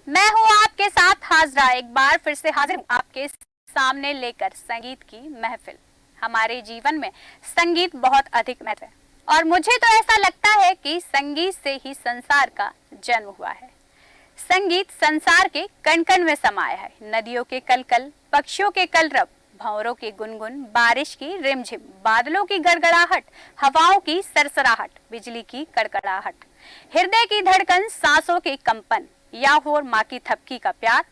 मैं हूँ आपके साथ हाजरा, एक बार फिर से हाजिर हूँ आपके सामने लेकर संगीत की महफिल। हमारे जीवन में संगीत बहुत अधिक महत्व है और मुझे तो ऐसा लगता है कि संगीत से ही संसार का जन्म हुआ है। संगीत संसार के कण कण में समाया है। नदियों के कलकल, पक्षियों के कलरव, भंवरों के गुनगुन, बारिश की रिमझिम, बादलों की गड़गड़ाहट, हवाओं की सरसराहट, बिजली की कड़कड़ाहट, हृदय की धड़कन, सांसों के कंपन, या हो माँ की थपकी का प्यार,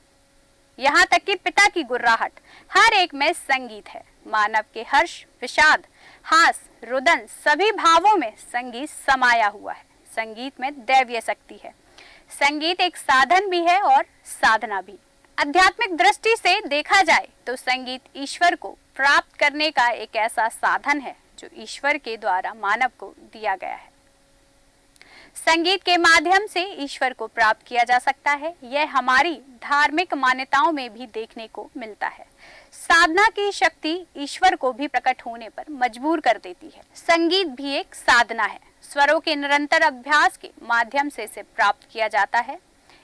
यहाँ तक कि पिता की गुर्राहट, हर एक में संगीत है। मानव के हर्ष, विषाद, हास, रुदन, सभी भावों में संगीत समाया हुआ है। संगीत में दैवीय शक्ति है। संगीत एक साधन भी है और साधना भी। आध्यात्मिक दृष्टि से देखा जाए तो संगीत ईश्वर को प्राप्त करने का एक ऐसा साधन है जो ईश्वर के द्वारा मानव को दिया गया है। संगीत के माध्यम से ईश्वर को प्राप्त किया जा सकता है। यह हमारी धार्मिक मान्यताओं में भी देखने को मिलता है। साधना की शक्ति ईश्वर को भी प्रकट होने पर मजबूर कर देती है। संगीत भी एक साधना है। स्वरों के निरंतर अभ्यास के माध्यम से इसे प्राप्त किया जाता है।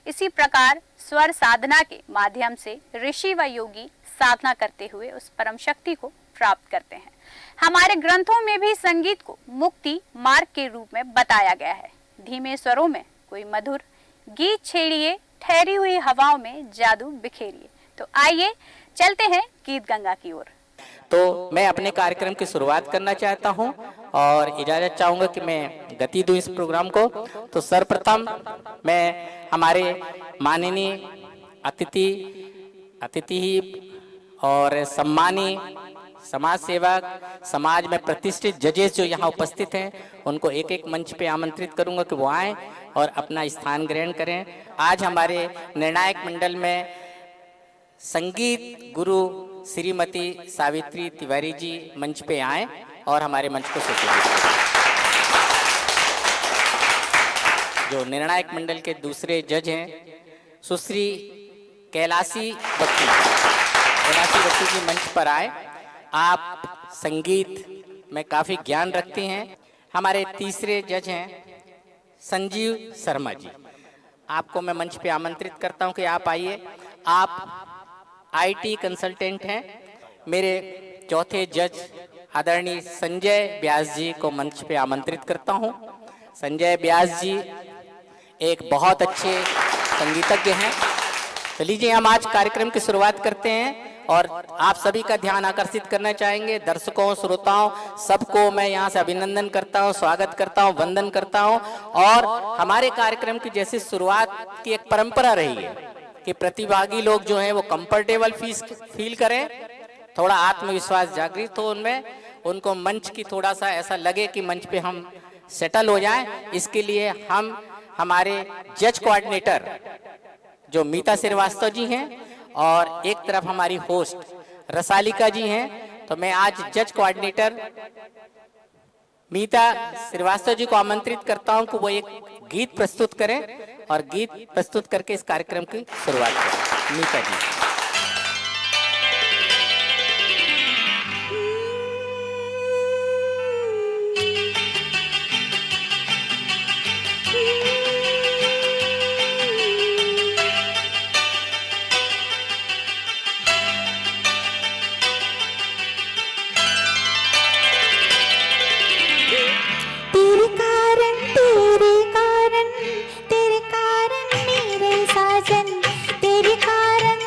इसी प्रकार स्वर साधना के माध्यम से ऋषि व योगी साधना करते हुए उस परम शक्ति को प्राप्त करते हैं। हमारे ग्रंथों में भी संगीत को मुक्ति मार्ग के रूप में बताया गया है। धीमे स्वरों में कोई मधुर गीत छेड़िए, ठहरी हुई हवाओं में जादू बिखेरिए। तो आइए चलते हैं गीत गंगा की ओर। तो मैं अपने कार्यक्रम की शुरुआत करना चाहता हूं और इजाजत चाहूंगा कि मैं गति दूं इस प्रोग्राम को। तो सर्वप्रथम मैं हमारे माननीय अतिथि और सम्मानी समाज सेवक, समाज में प्रतिष्ठित जजेस जो यहाँ उपस्थित हैं, उनको एक एक मंच पे आमंत्रित करूंगा कि वो आएं और अपना स्थान ग्रहण करें। आज हमारे निर्णायक मंडल में संगीत गुरु श्रीमती सावित्री तिवारी जी मंच पे आए और हमारे मंच को सुशोभित करें। जो निर्णायक मंडल के दूसरे जज हैं सुश्री कैलाशी बत्ती जी मंच पर आए। आप संगीत में काफ़ी ज्ञान रखते हैं। हमारे तीसरे जज हैं संजीव शर्मा जी, आपको मैं मंच पे आमंत्रित करता हूं कि आप आइए। आप आईटी कंसल्टेंट हैं। मेरे चौथे जज आदरणीय संजय व्यास जी को मंच पे आमंत्रित करता हूं। संजय व्यास जी एक बहुत अच्छे संगीतज्ञ हैं। तो लीजिए हम आज कार्यक्रम की शुरुआत करते हैं और आप सभी का ध्यान आकर्षित करना चाहेंगे। दर्शकों, श्रोताओं, सबको मैं यहाँ से अभिनंदन करता हूँ, स्वागत करता हूँ, वंदन करता हूँ। और हमारे कार्यक्रम की जैसे शुरुआत की एक परंपरा रही है कि प्रतिभागी लोग जो हैं वो कंफर्टेबल फील करें, थोड़ा आत्मविश्वास जागृत हो उनमें, उनको मंच की थोड़ा सा ऐसा लगे कि मंच पे हम सेटल हो जाएं। इसके लिए हम हमारे जज कोऑर्डिनेटर जो मीता श्रीवास्तव जी हैं और एक तरफ हमारी होस्ट रसालिका जी हैं, तो मैं आज जज कोऑर्डिनेटर मीता श्रीवास्तव जी को आमंत्रित करता हूं कि वो एक गीत प्रस्तुत करें और गीत प्रस्तुत करके इस कार्यक्रम की शुरुआत करें। मीता जी। तेरे कारण मेरे साजन, तेरे कारण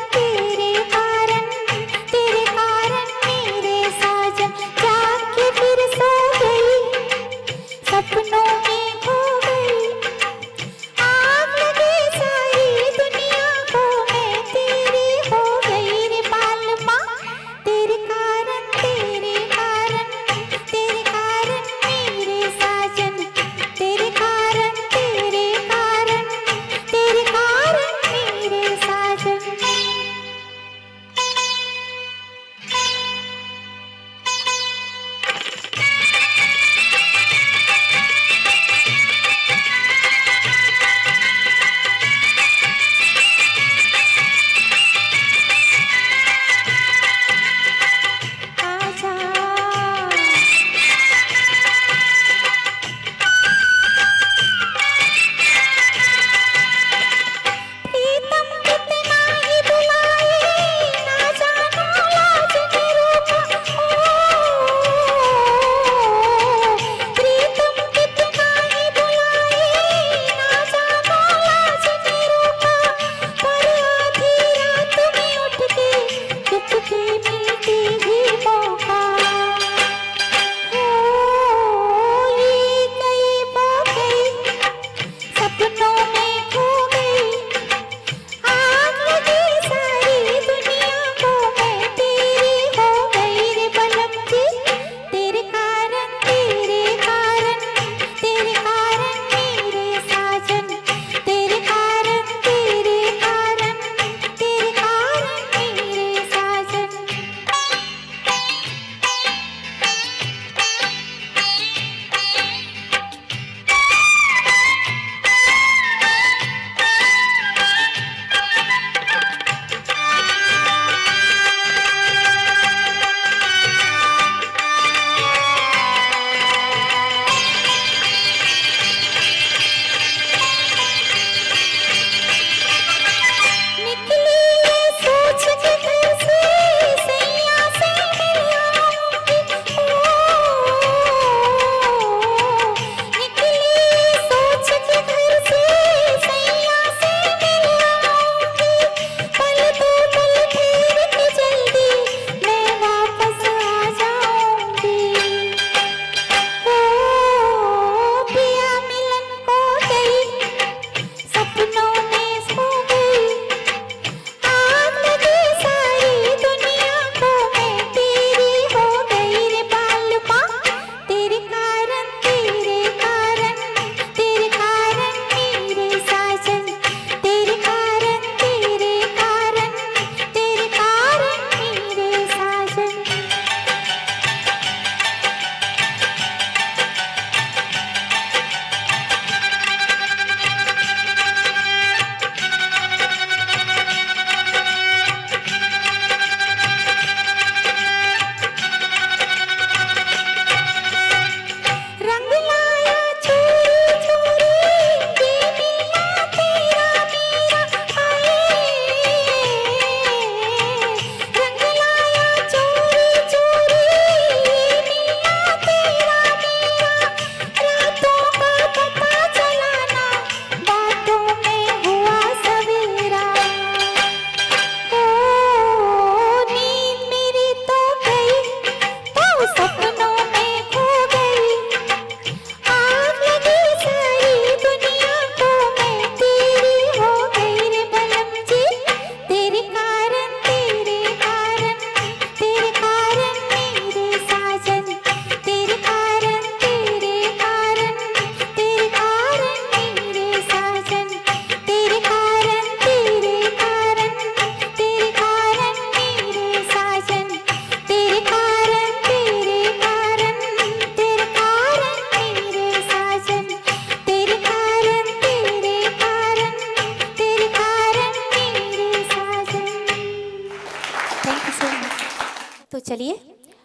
चलिए,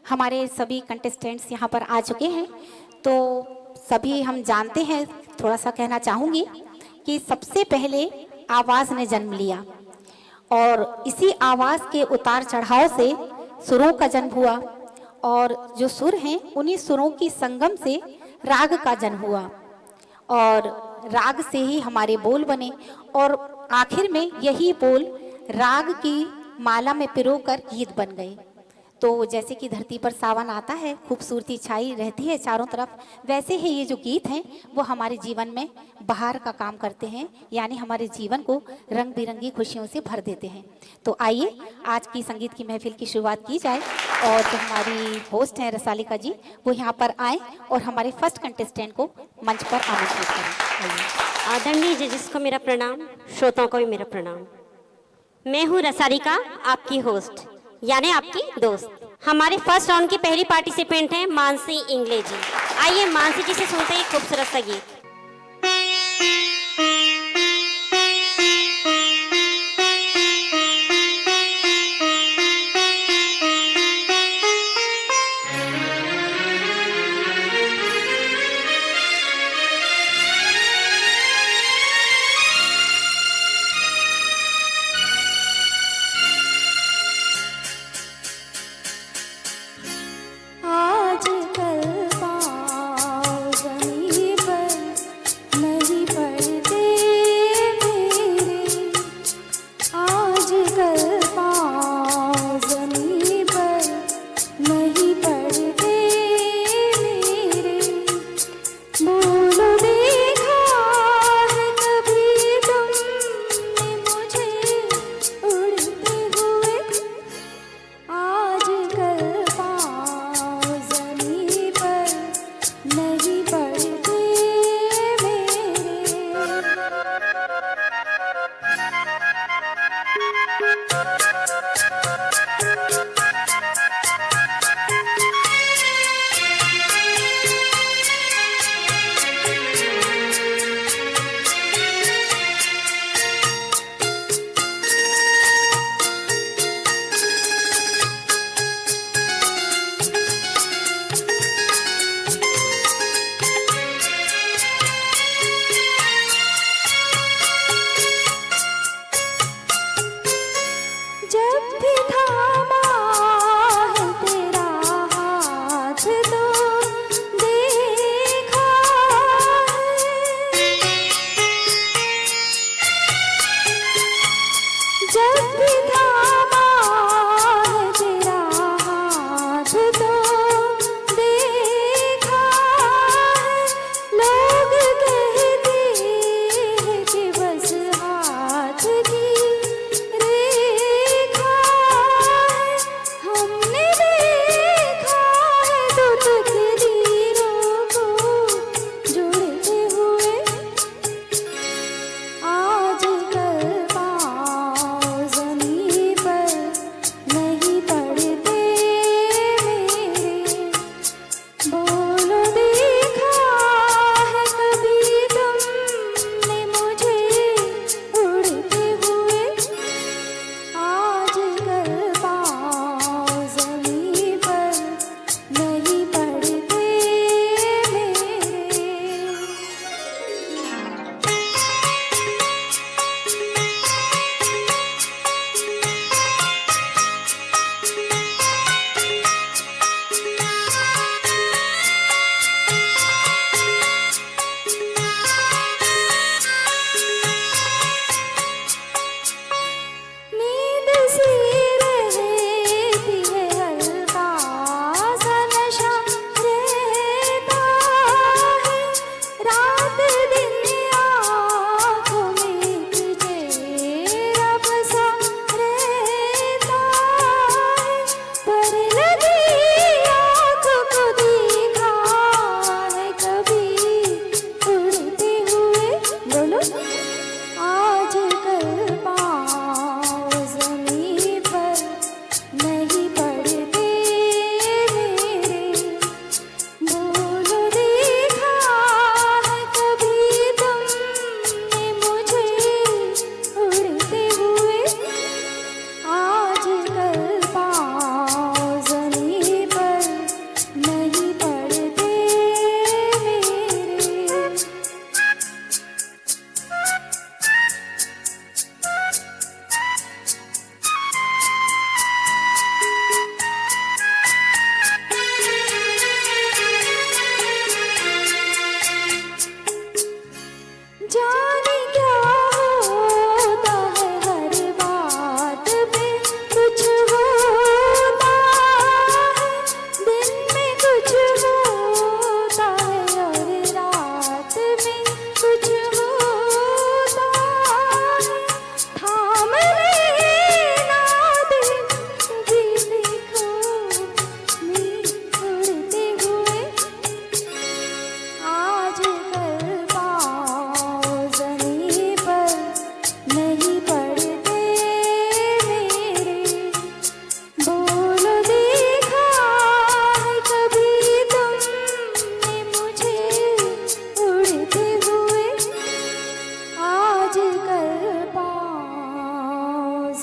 हमारे सभी कंटेस्टेंट्स यहाँ पर आ चुके हैं। तो सभी हम जानते हैं, थोड़ा सा कहना चाहूँगी कि सबसे पहले आवाज़ ने जन्म लिया और इसी आवाज़ के उतार चढ़ाव से सुरों का जन्म हुआ और जो सुर हैं उन्हीं सुरों की संगम से राग का जन्म हुआ और राग से ही हमारे बोल बने और आखिर में यही बोल राग की माला में पिरोकर गीत बन गए। तो जैसे कि धरती पर सावन आता है, खूबसूरती छाई रहती है चारों तरफ, वैसे ही ये जो गीत हैं वो हमारे जीवन में बहार का काम करते हैं, यानी हमारे जीवन को रंग बिरंगी खुशियों से भर देते हैं। तो आइए आज की संगीत की महफिल की शुरुआत की जाए और जो हमारी होस्ट हैं रसालिका जी, वो यहाँ पर आए और हमारे फर्स्ट कंटेस्टेंट को मंच पर आमंत्रित करें। आइए। आदरणीय जजेस को मेरा प्रणाम, श्रोताओं को भी मेरा प्रणाम। मैं हूँ रसालिका, आपकी होस्ट यानी आपकी दोस्त। हमारे फर्स्ट राउंड की पहली पार्टिसिपेंट हैं मानसी इंगले जी। आइए मानसी जी से सुनते हैं खूबसूरत सा गीत। आजकल पाँव जमीन पर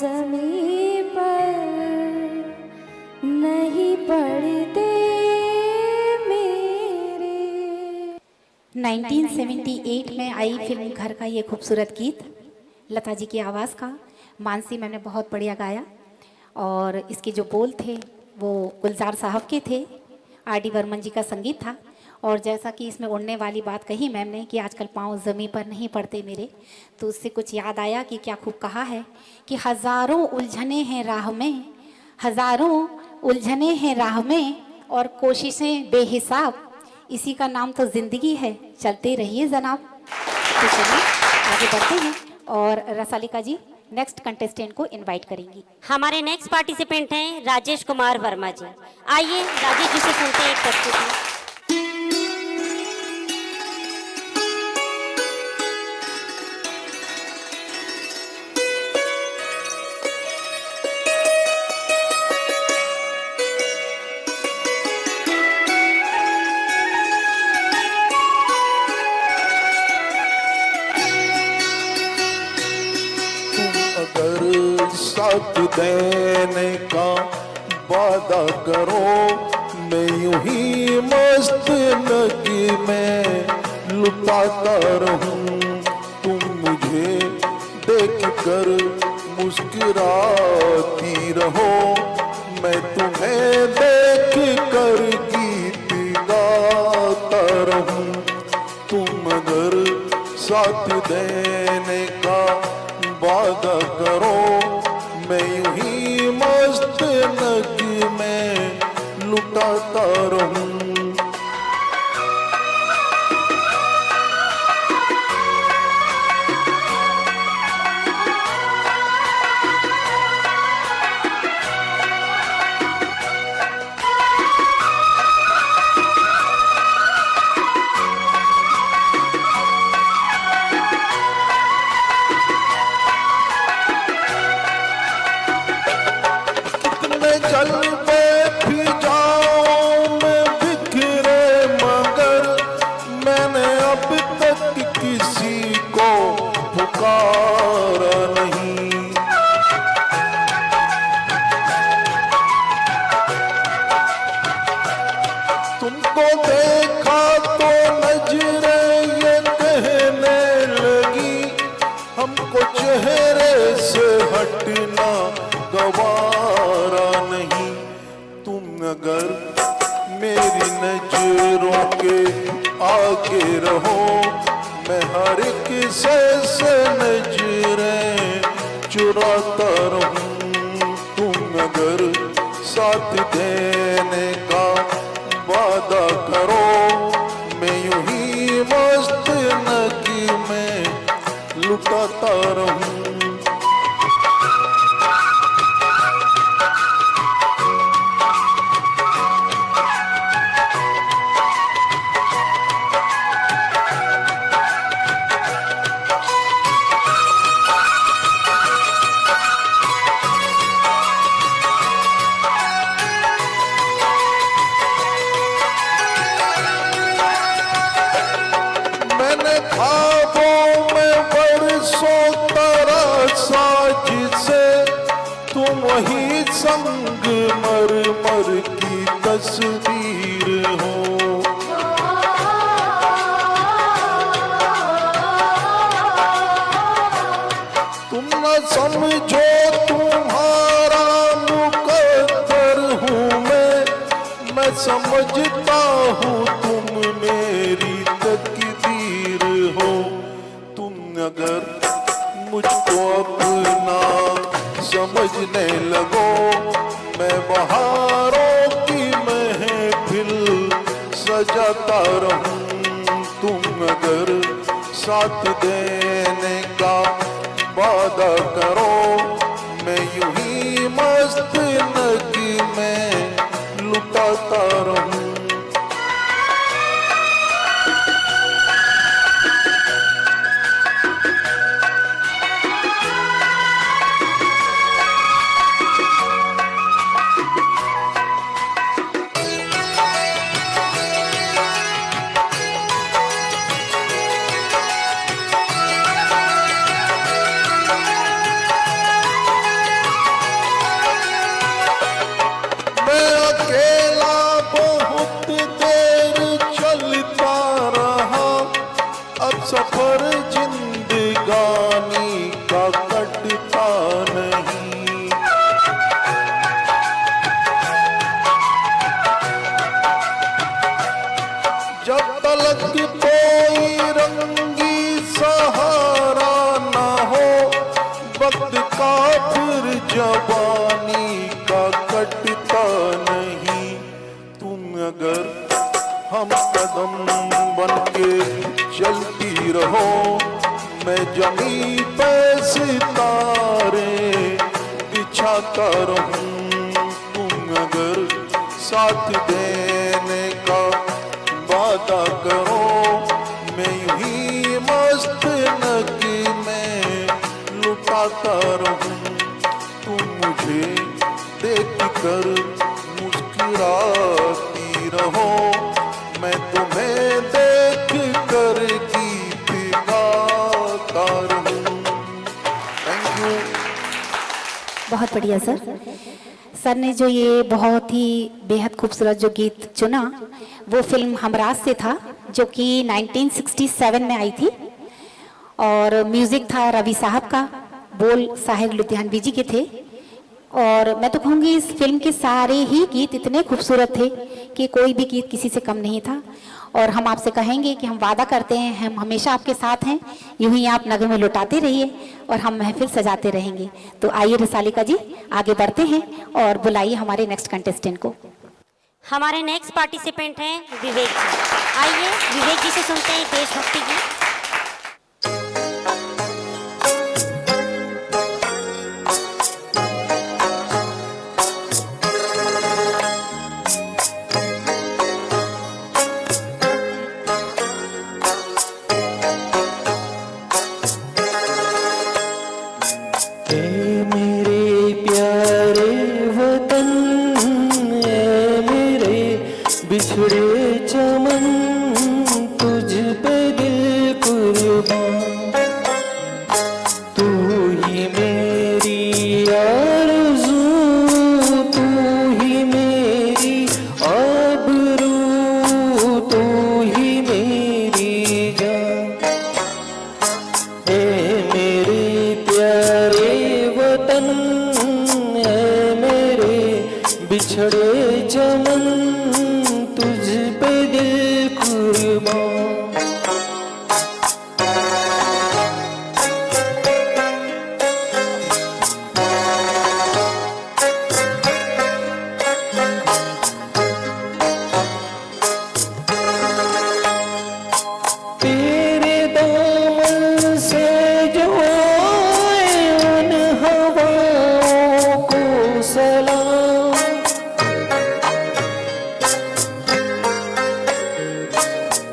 जमीन पर नहीं पड़ते मेरे। 1978 में आई फिल्म घर का ये खूबसूरत गीत लता जी की आवाज़ का, मानसी मैम ने बहुत बढ़िया गाया और इसके जो बोल थे वो गुलजार साहब के थे, आर.डी. बर्मन जी का संगीत था। और जैसा कि इसमें उड़ने वाली बात कही मैम ने कि आजकल पाँव ज़मीन पर नहीं पड़ते मेरे, तो उससे कुछ याद आया कि क्या खूब कहा है कि हज़ारों उलझने हैं राह में, हज़ारों उलझने हैं राह में और कोशिशें बेहिसाब, इसी का नाम तो ज़िंदगी है, चलते रहिए जनाब। तो चलिए आगे बढ़ते हैं और रसालिका जी नेक्स्ट कंटेस्टेंट को इनवाइट करेंगी। हमारे नेक्स्ट पार्टिसिपेंट हैं राजेश कुमार वर्मा जी। आइए राजेश जी से सुनते हैं एक प्रस्तुति। साथ देने का वादा करो, मैं यूं ही मस्त लगी मैं लुटाता रहूं, तुम मुझे देख कर मुस्कुराती रहो, मैं तुम्हें देख कर गीत गाता रहूं, तुम अगर साथ देने का वादा करो, मैं यूं ही मस्त नग में लुटाता रहूं। चल बैठ जाऊं मैं बिखरे, मगर मैंने अब तक किसी को पुकारा नहीं। तुमको देखा तो नजरें ये कहने लगी, हमको चेहरे से हटना गवारा नहीं। तुम अगर मेरी नजरों के आगे रहो, मैं हर किसी से नजरें चुराता रहूं, तुम अगर साथ देने का वादा करो, मैं यूं ही मस्त नगी में लुटाता रहूं। वही संग मर मर की तस्वीर हो, तुम न समझो तुम्हारा मुकद्दर हूँ मैं समझता हूँ तुम मेरी तकदीर हो। तुम अगर मुझको अपना समझने लगो, मैं बहारों की महफिल सजाता रहूं, तुम अगर साथ देने का वादा करो, मैं यूं ही मस्त नगी में लुटाता रहूं। नहीं। जब तलक कोई रंगी सहारा ना हो, वक्त का फिर जवानी का कटता नहीं। तुम अगर हम कदम बन के चलती रहो, मैं जमी पे सितारे बिछाता रहूं। तुम अगर साथ देने का वादा करो, मैं यूं ही मस्त नगी में लुटाता रहूं। तुम मुझे देख कर मुस्कुराती रहो, मैं तुम्हें देख कर गीत गाता रहूं। Thank you. बहुत बढ़िया सर। सर ने जो ये बहुत ही बेहद खूबसूरत जो गीत चुना वो फिल्म हमराज से था, जो कि 1967 में आई थी, और म्यूजिक था रवि साहब का, बोल साहिर लुधियानवी जी के थे। और मैं तो कहूँगी इस फिल्म के सारे ही गीत इतने खूबसूरत थे कि कोई भी गीत किसी से कम नहीं था। और हम आपसे कहेंगे कि हम वादा करते हैं, हम हमेशा आपके साथ हैं, यूं ही आप नगमे लुटाते रहिए और हम महफिल सजाते रहेंगे। तो आइए रसालिका जी आगे बढ़ते हैं और बुलाइए हमारे नेक्स्ट कंटेस्टेंट को। हमारे नेक्स्ट पार्टिसिपेंट हैं विवेक जी। आइए विवेक जी से सुनते हैं देशभक्ति गीत। बिछड़े चमन तुझ पे दिल कुर्बान, तू ही मेरी आरज़ू, तू ही मेरी आबरू, तू ही मेरी जान। ए मेरे प्यारे वतन, ए मेरे बिछड़े चमन तुझ पे दिल कुर्बान। तेरे दामन से जो आए उन हवाओं को सलाम,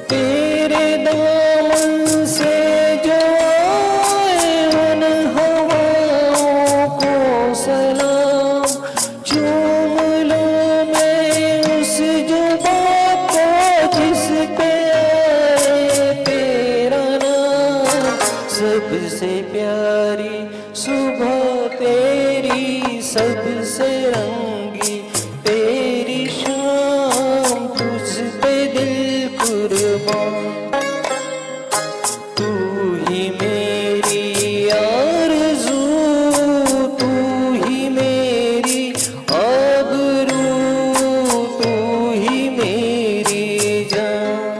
तेरे दामन से जो आए उन हवाओं को सलाम। चूम लूं मैं उस जुबां को जिस पे आए तेरा नाम, सबसे प्यारी सुबह तेरी, सबसे रंगी तेरी शाम, तुझ पे दिल कुर्बान। तू ही मेरी आरज़ू, तू ही मेरी आबरू, तू ही मेरी जान।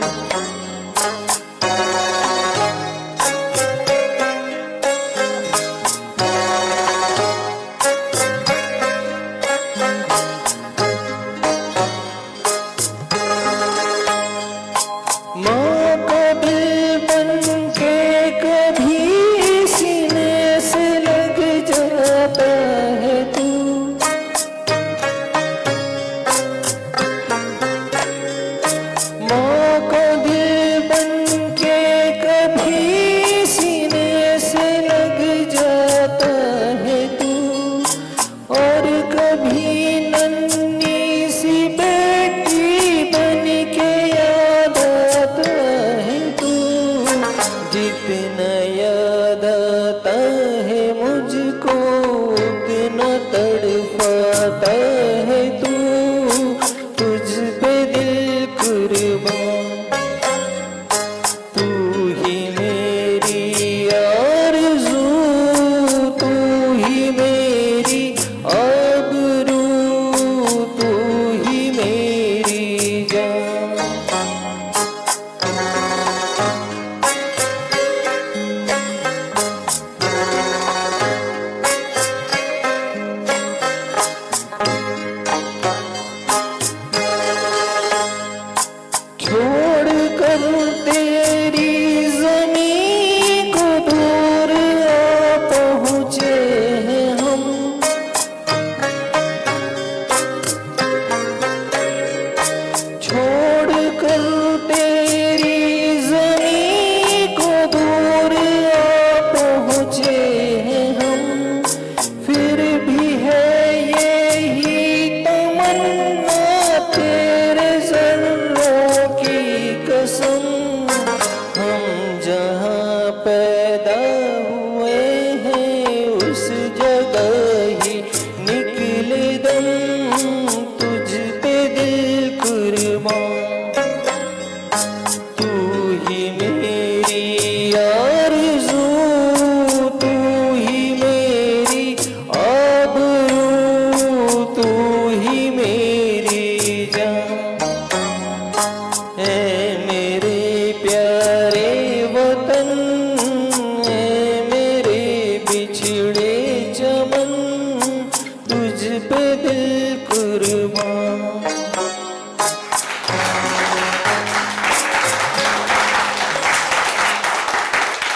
पे दिल कुर्बान।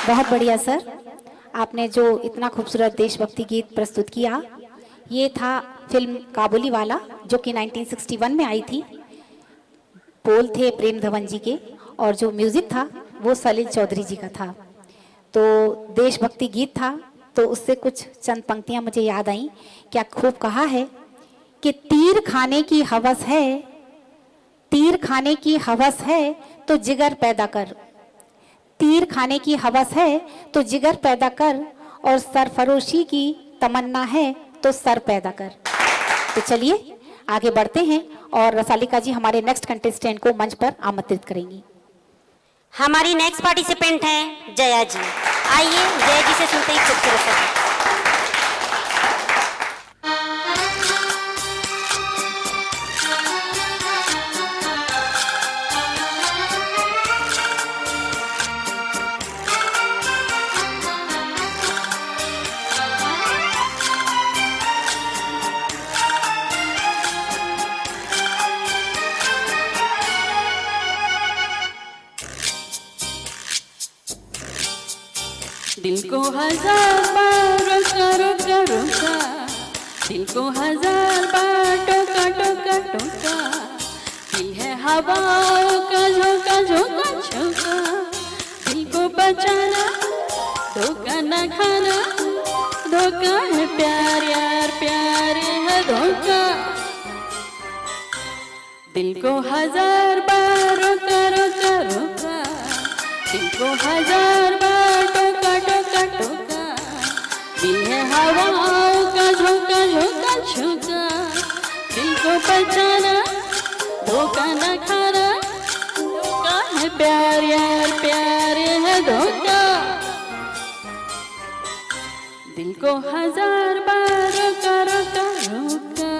बहुत बढ़िया सर, आपने जो इतना खूबसूरत देशभक्ति गीत प्रस्तुत किया, ये था फिल्म काबुली वाला जो कि 1961 में आई थी। बोल थे प्रेम धवन जी के और जो म्यूजिक था वो सलील चौधरी जी का था। तो देशभक्ति गीत था, तो उससे कुछ चंद पंक्तियां मुझे याद आई। क्या खूब कहा है कि तीर खाने की हवस है, तीर खाने की हवस है तो जिगर पैदा कर, तीर खाने की हवस है तो जिगर पैदा कर, और सरफरोशी की तमन्ना है तो सर पैदा कर। तो चलिए आगे बढ़ते हैं और रसालिका जी हमारे नेक्स्ट कंटेस्टेंट को मंच पर आमंत्रित करेंगी। हमारी नेक्स्ट पार्टिसिपेंट हैं जया जी। आइए जया जी से सुनते हैं खूबसूरत सा गीत। दिल को हजार बार रोका रोका रोका, दिल को हजार बार टोका टोका टोका, दिल है हवाओं का झोंका झोंका झोंका, दिल को बचाना धोखा न खाना, धोखा है प्यार यार प्यार है धोखा। दिल को हजार बार रोका रोका रोका, दिल को हजार बार टोका टोका टोका, दिल है हवाओं का झोंका झोंका झोंका, दिल को बचाना धोखा न खाना, धोखा है प्यार यार प्यार है धोखा। दिल को हजार बार रोका रोका रोका।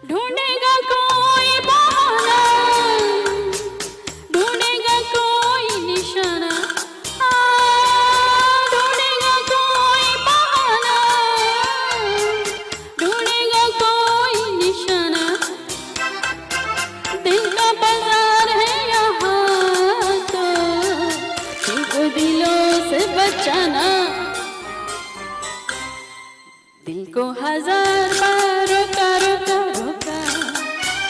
ढूंढेगा कोई बहाना, ढूंढेगा कोई निशाना, ढूंढेगा कोई बहाना, ढूंढेगा कोई निशाना। दिल का बाजार है यहाँ तो, दिल को दिलों से बचाना। दिल को हजार बार रोका रोका रोका,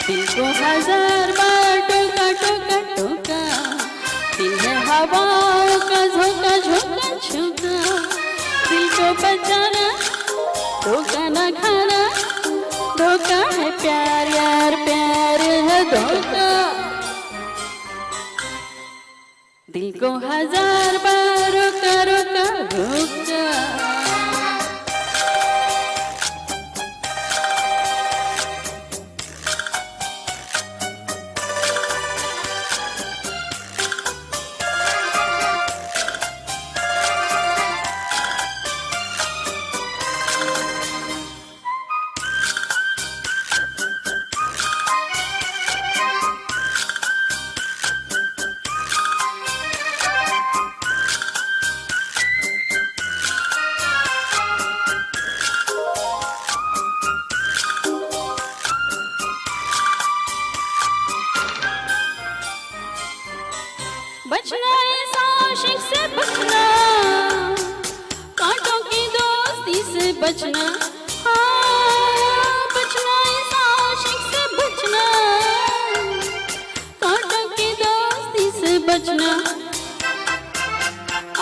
दिल को हजार बार टोका टोका टोका, दिल है हवाओं का झोंका झोंका झोंका, दिल को बचाना धोखा न खाना, धोखा है प्यार यार प्यार है धोखा। दिल को हजार बार रोका रोका रोका। बचना इस आशिक से बचना, कांटों की दोस्ती से बचना, हाँ बचना इस आशिक से बचना, कांटों की दोस्ती से बचना।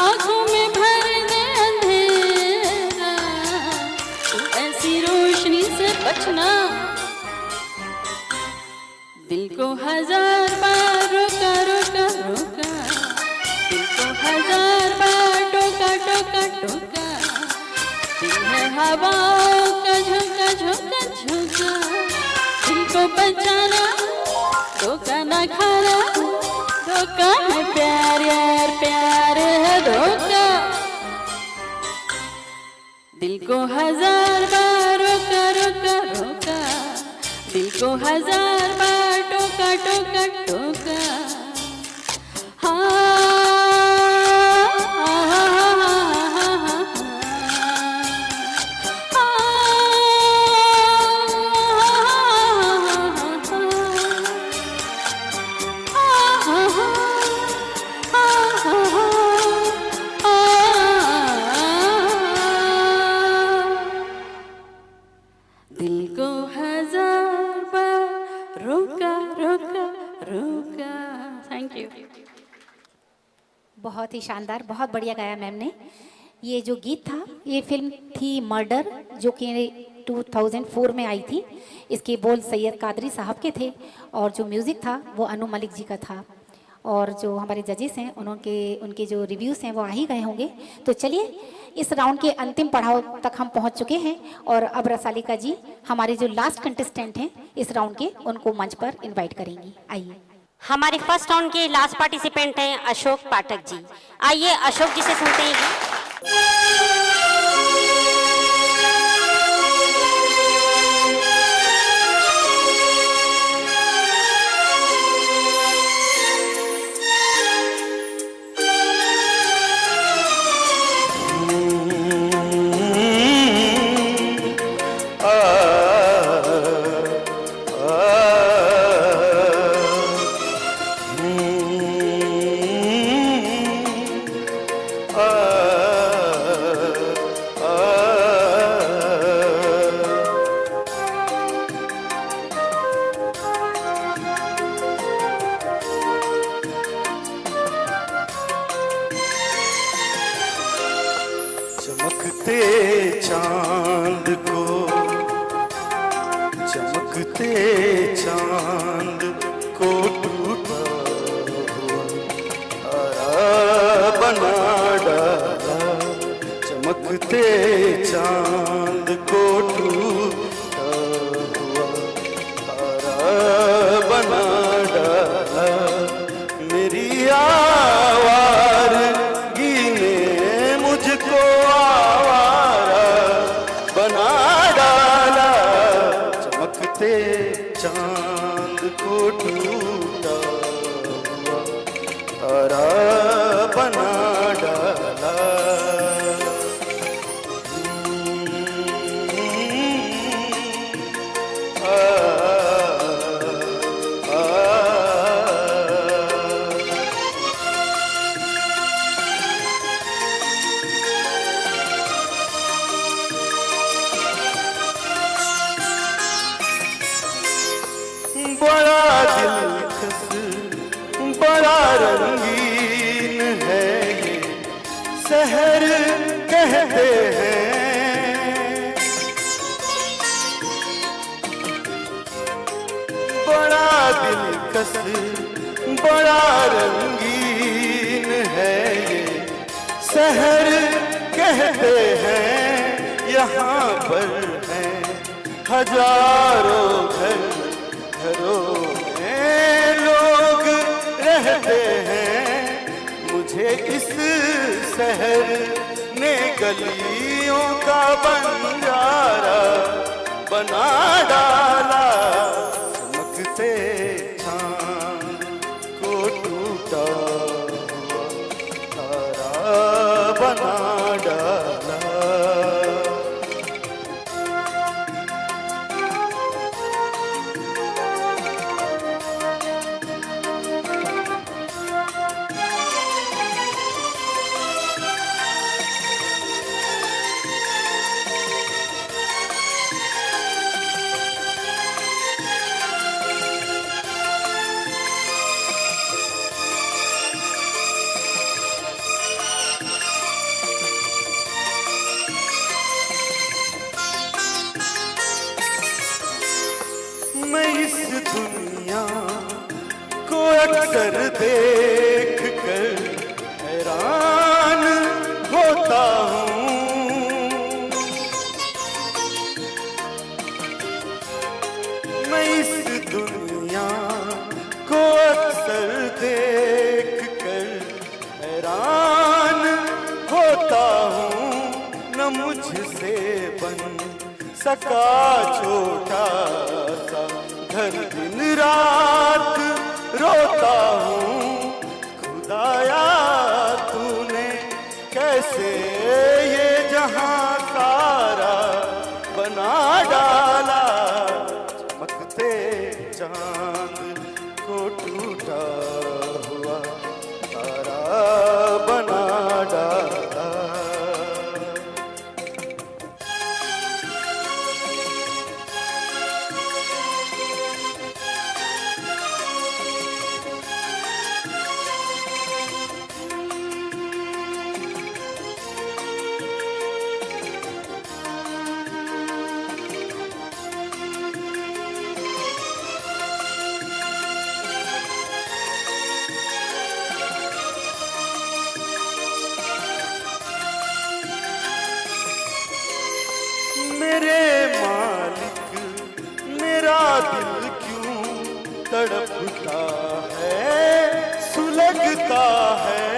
आंखों में भर दे अंधेरा, तू ऐसी रोशनी से बचना। दिल को हजार बार रोका रोका रोका, दिल को हजार बार टोका टोका टोका, दिल है हवाओं का झोंका झोंका झोंका, दिल को बचाना धोखा ना खाना, धोखा है प्यार यार, प्यार है धोखा। दिल को हजार बार रोका रोका रोका, दिल को हजार बार टोका टोका टोका। दिल को हजार बार रोका रोका रोका। Thank you. बहुत ही शानदार, बहुत बढ़िया गाया मैम ने। ये जो गीत था ये फिल्म थी मर्डर, जो कि 2004 में आई थी। इसके बोल सैयद कादरी साहब के थे और जो म्यूज़िक था वो अनु मलिक जी का था। और जो हमारे जजेस हैं उनके जो रिव्यूज़ हैं वो आ ही गए होंगे। तो चलिए इस राउंड के अंतिम पड़ाव तक हम पहुंच चुके हैं और अब रसालिका जी हमारे जो लास्ट कंटेस्टेंट हैं इस राउंड के, उनको मंच पर इनवाइट करेंगी। आइए। हमारे फर्स्ट राउंड के लास्ट पार्टिसिपेंट हैं अशोक पाठक जी। आइए अशोक जी से सुनते हैं जी। चमकते चांद को, चमकते चांद को टूटा हुआ तारा बना डाला। चमकते चांद को टूटा हुआ तारा बना डाला। मेरी आवारगी ने मुझको आवारा बना डाला। चमकते चांद को टूटा हुआ तारा बना डाला। बड़ा दिलकश बड़ा रंगीन है ये शहर कहते हैं। बड़ा दिलकश बड़ा रंगीन है ये शहर कहते हैं। यहाँ पर हैं हजारों घर, घरों में लोग रहते हैं। मुझे इस शहर ने गलियों का बंजारा बना डाला। चमकते चांद को टूटा हुआ तारा बना डाला। मैं इस दुनिया को अक्सर देख कर हैरान होता हूँ। सका छोटा सा घर दिन रात रोता हूँ। खुदाया तूने कैसे ये जहां सारा बना डाला, चमकते चांद को टूटा हुआ तारा बना डाला। मेरे मालिक मेरा दिल क्यों तड़पता है, सुलगता है।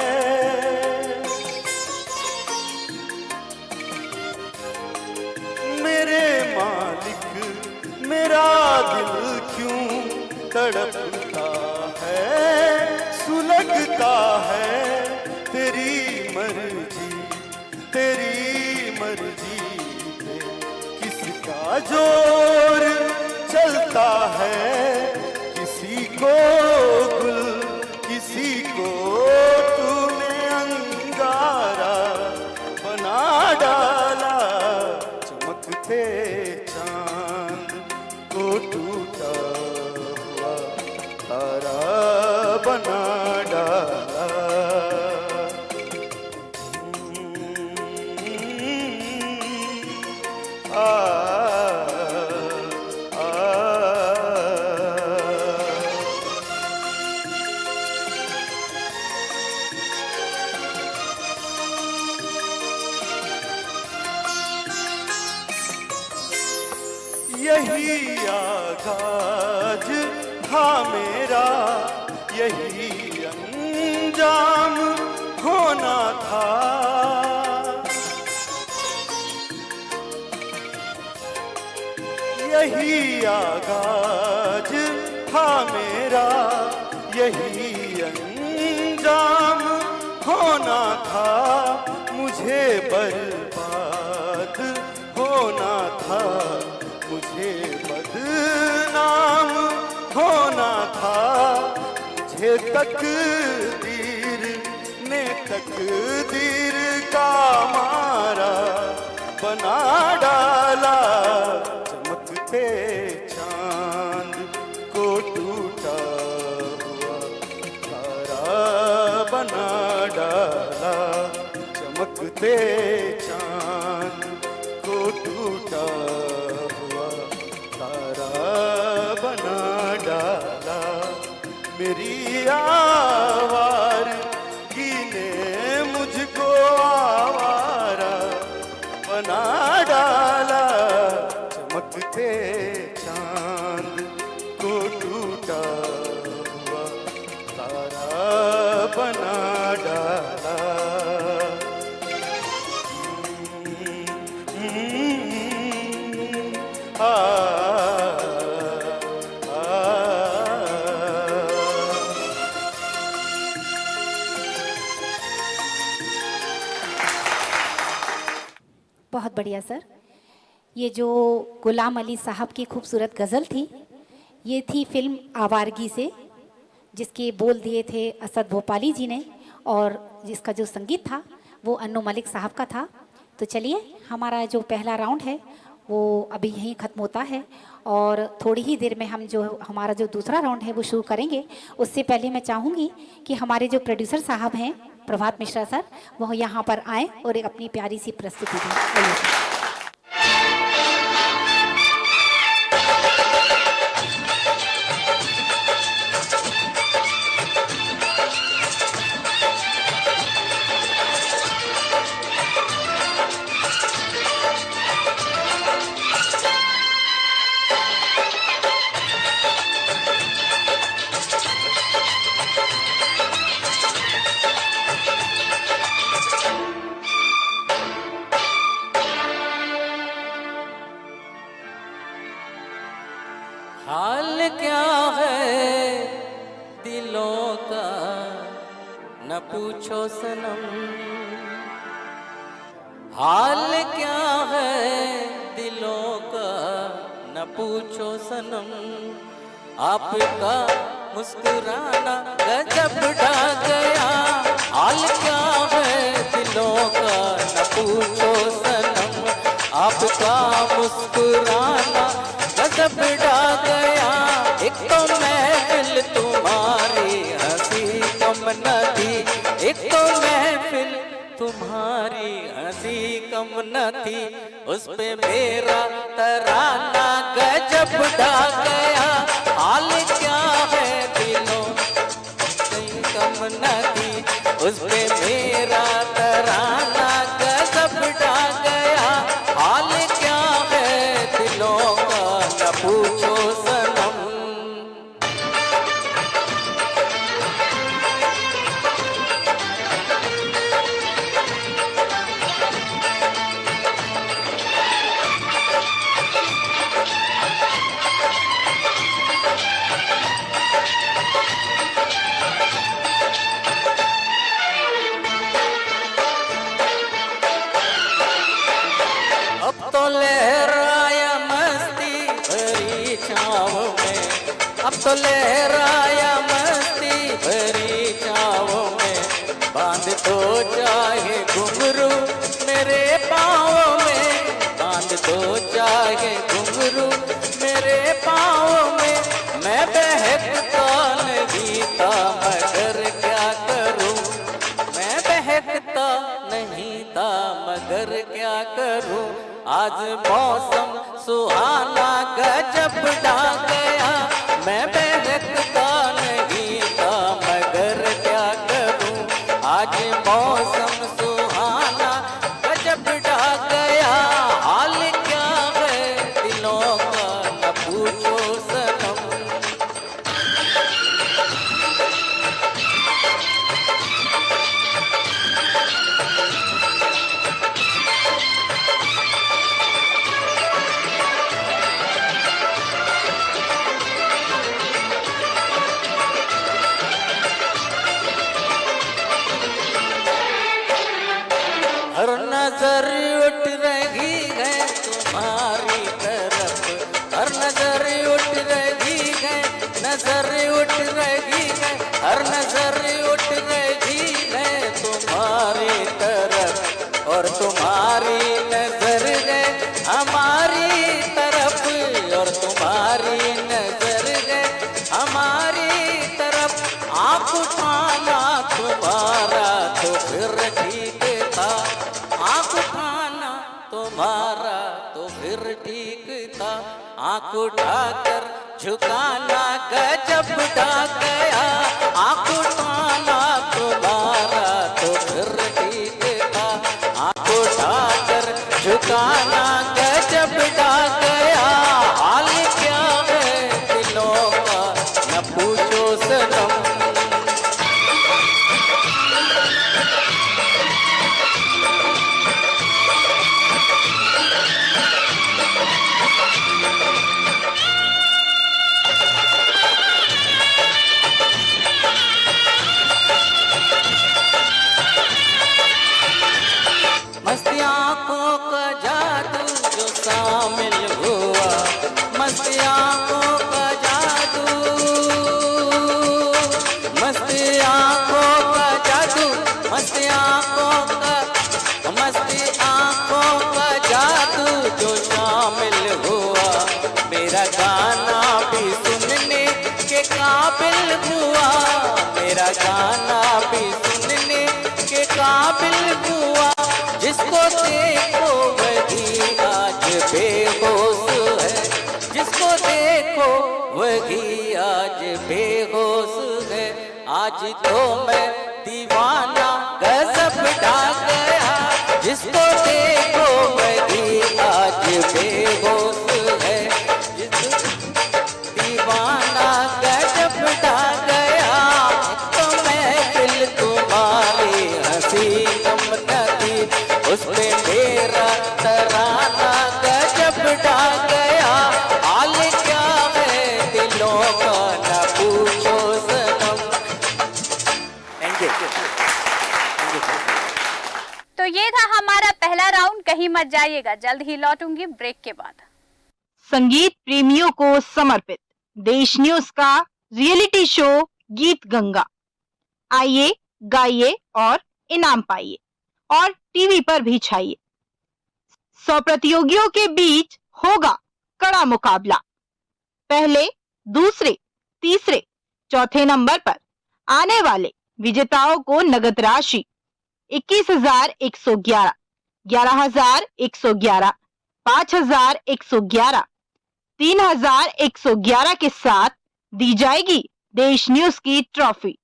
मेरे मालिक मेरा दिल क्यों तड़पता है, सुलगता है। तेरी मर्जी किसका जोर चलता है, किसी को गुल किसी को तूने अंगारा बना डाला। चमकते चांद को टूटा हुआ तारा बना डाला। यही आगाज था मेरा, यही अंजाम होना था। यही आगाज था मेरा, यही अंजाम होना था। मुझे बर्बाद होना था, मुझे बदनाम होना था। मुझे तकदीर ने तकदीर का मारा बना डाला। चमकते चांद को टूटा हुआ तारा बना डाला। चमकते चांद को टूटा हुआ तारा बना डाला। मेरी आवारगी ने मुझको आवारा बना डाला। चमकते चांद को टूटा हुआ तारा बना डाला। बहुत बढ़िया सर। ये जो गुलाम अली साहब की खूबसूरत गज़ल थी, ये थी फिल्म आवारगी से, जिसके बोल दिए थे असद भोपाली जी ने और जिसका जो संगीत था वो अन्नू मलिक साहब का था। तो चलिए, हमारा जो पहला राउंड है वो अभी यहीं ख़त्म होता है और थोड़ी ही देर में हम जो हमारा जो दूसरा राउंड है वो शुरू करेंगे। उससे पहले मैं चाहूँगी कि हमारे जो प्रोड्यूसर साहब हैं प्रभात मिश्रा सर, वह यहाँ पर आएँ और एक अपनी प्यारी सी प्रस्तुति दें। हाल क्या है दिलों का न पूछो सनम, हाल क्या है दिलों का न पूछो सनम, आपका मुस्कुराना गजब ढा गया। हाल क्या है दिलों का न पूछो सनम, आपका मुस्कुराना गजब ढा गया। एक तो महफिल तुम्हारी हंसी कम न थी, एक तो महफिल तुम्हारी हंसी कम न थी, उस पे मेरा तराना गजब ढा गया। हाल क्या है दिलों कहीं कम न थी, उस पे मेरा तराना गजब ढा गया। हाल क्या है दिलों का न पूछो सनम। अब तो लहराया मस्ती भरी छाँव में, अब तो लहराया मस्ती भरी छाँव में, बांध तो चाहे घुंघरू मेरे पाँव में, बांध तो चाहे घुंघरू मेरे पाँव में। मैं बहकता नहीं था मगर क्या करूं, मैं बहकता नहीं था मगर क्या करूं। आज मौसम सुहाना गजब ढा गया, मैं बहकता नहीं था मगर क्या करूं। आज मौसम सुहाना गजब ढा गया। हाल क्या है दिलों का न पूछो सनम। हर नजर उठ रही है तुम्हारी तरफ, हर नजर उठ रही है, नजर उठ रही है, हर नजर उठ रही है तुम्हारी तरफ, और तुम्हारी नजर है हमारी तरफ, और तुम्हारी नजर है हमारी तरफ। आँख उठाना तुम्हारा तो फिर ठीक था, आँख उठाना तुम्हारा तो फिर ठीक था, आँख उठाकर झुकाना गजब ढा गया। आँख उठाना तुम्हारा तो फिर ठीक था, आँख उठाकर झुकाना गजब ढा गया। हाल क्या है दिलों का न पूछो सनम। मस्ती आँखों का जादू जो शामिल हुआ, मस्ती आँखों का जादू, मस्ती आँखों का जादू, मस्ती आँखों का, मस्ती आँखों का जादू जो शामिल हुआ। मेरा गाना भी सुनने के काबिल हुआ, मेरा गाना भी सुनने के काबिल हुआ। जिसको देखो वही आज बेहोश है, जिसको देखो वही आज बेहोश है। आज तो मैं दीवाना गजब ढा गया, जिसको देखो वही आज बेहोश है, जिस दीवाना गजब ढा गया। तो महफिल तुम्हारी हंसी कम न थी, उस पे मेरा तराना गजब ढा गया। हाल क्या है कहीं मत जाइएगा, जल्द ही लौटूंगी ब्रेक के बाद। संगीत प्रेमियों को समर्पित देश न्यूज का रियलिटी शो गीत गंगा। आइए, गाइए और इनाम पाइए और टीवी पर भी छाइए। 100 प्रतियोगियों के बीच होगा कड़ा मुकाबला। पहले, दूसरे, तीसरे, चौथे नंबर पर आने वाले विजेताओं को नगद राशि 21,111, 11,111, 5,111, 3,111 के साथ दी जाएगी देश न्यूज की ट्रॉफी।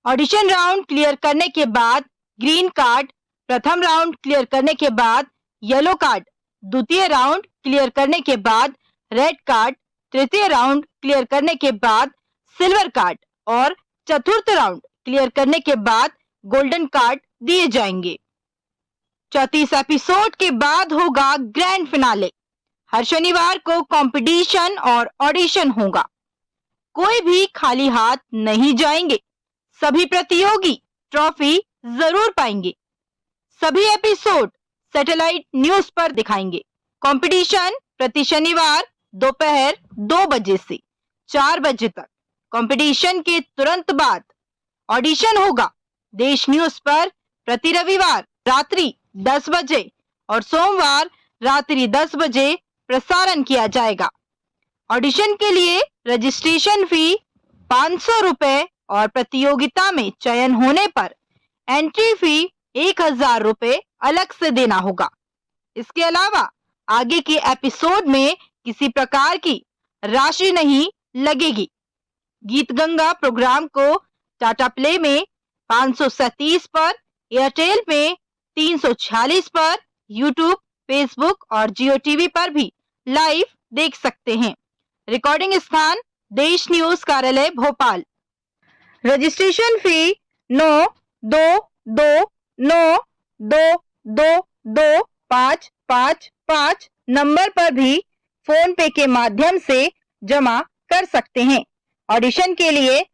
ऑडिशन राउंड क्लियर करने के बाद ग्रीन कार्ड, प्रथम राउंड क्लियर करने के बाद येलो कार्ड, द्वितीय राउंड क्लियर करने के बाद रेड कार्ड, तृतीय राउंड क्लियर करने के बाद सिल्वर कार्ड और चतुर्थ राउंड क्लियर करने के बाद गोल्डन कार्ड दिए जाएंगे। 34 एपिसोड के बाद होगा ग्रैंड फिनाले। हर शनिवार को कंपटीशन और ऑडिशन होगा। कोई भी खाली हाथ नहीं जाएंगे। सभी प्रतियोगी ट्रॉफी जरूर पाएंगे। सभी एपिसोड सैटेलाइट न्यूज पर दिखाएंगे। कंपटीशन प्रति शनिवार दोपहर 2 बजे से 4 बजे तक। कंपटीशन के तुरंत बाद ऑडिशन होगा देश न्यूज पर प्रति रविवार रात्रि 10 बजे और सोमवार रात्रि 10 बजे प्रसारण किया जाएगा। ऑडिशन के लिए रजिस्ट्रेशन फी 500 रुपए और प्रतियोगिता में चयन होने पर एंट्री फी 1,000 रुपए अलग से देना होगा। इसके अलावा आगे के एपिसोड में किसी प्रकार की राशि नहीं लगेगी। गीत गंगा प्रोग्राम को टाटा प्ले में 537 पर, एयरटेल में 346 पर, यूट्यूब, फेसबुक और जियो टीवी पर भी लाइव देख सकते हैं। रिकॉर्डिंग स्थान देश न्यूज कार्यालय भोपाल। रजिस्ट्रेशन फी 9229222555 नंबर पर भी फोन पे के माध्यम से जमा कर सकते हैं। ऑडिशन के लिए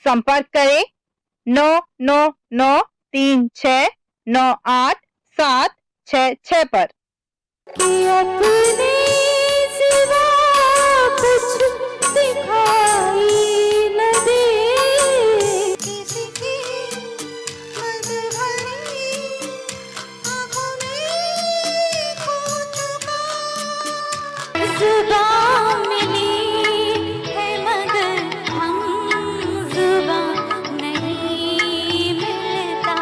संपर्क करें 9993698766 पर। कि अपने सिवा कुछ दिखाई न दे, किसी की मदहरी आँखों में खो चुका। जुबां मिली है मगर हम जुबां नहीं मिलता।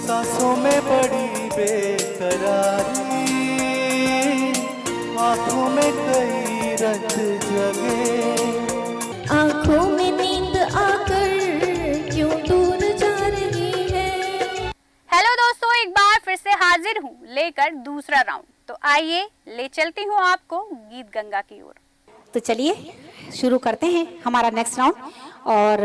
सांसों में बड़ी बेकरारी, आंखों में कई रंग जगे। आंखों में नींद आकर क्यों दूर जा रही है। हेलो दोस्तों, एक बार फिर से हाजिर हूँ लेकर दूसरा राउंड। तो आइए ले चलती हूँ आपको गीत गंगा की ओर। तो चलिए शुरू करते हैं हमारा नेक्स्ट राउंड और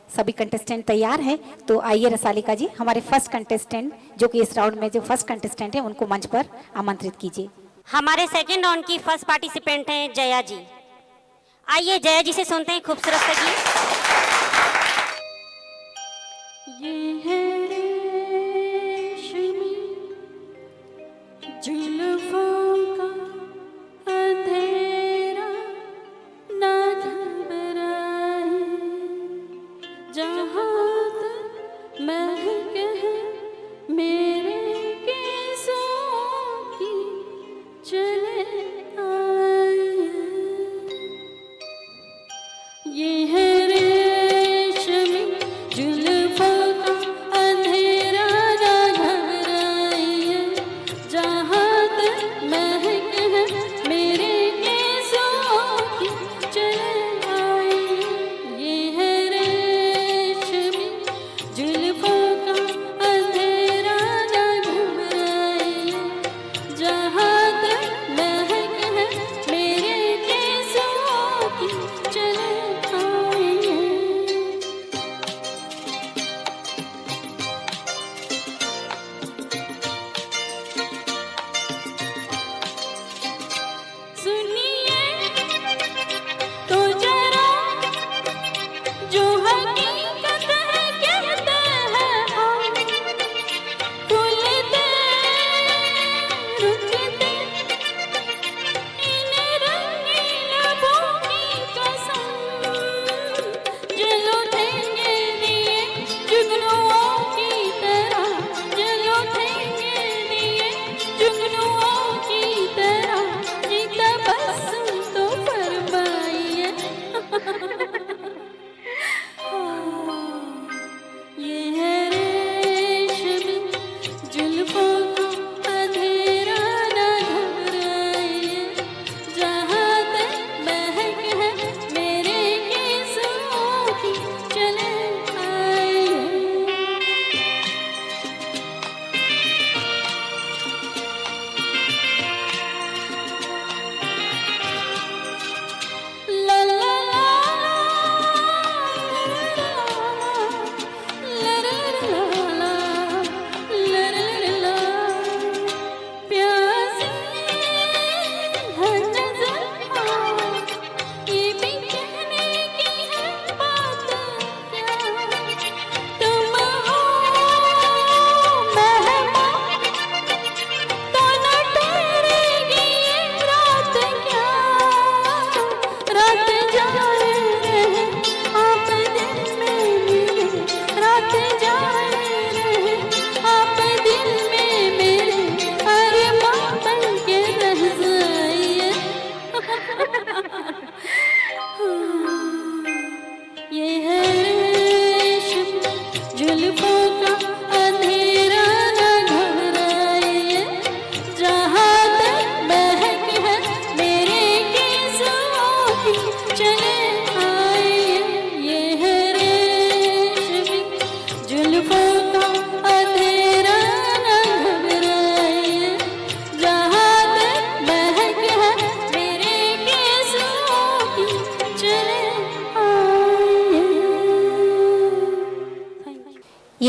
सभी कंटेस्टेंट तैयार हैं। तो आइए रसालिका जी, हमारे फर्स्ट कंटेस्टेंट जो कि इस राउंड में जो फर्स्ट कंटेस्टेंट है उनको मंच पर आमंत्रित कीजिए। हमारे सेकंड राउंड की फर्स्ट पार्टिसिपेंट हैं जया जी। आइए जया जी से सुनते हैं खूबसूरत सा गीत। ये है रेशमी जुल्फों का अंधेरा, ना घबराए जहाँ तक महके हैं मेरे केसों की चले आए। ये है रेशमी जुल्फों का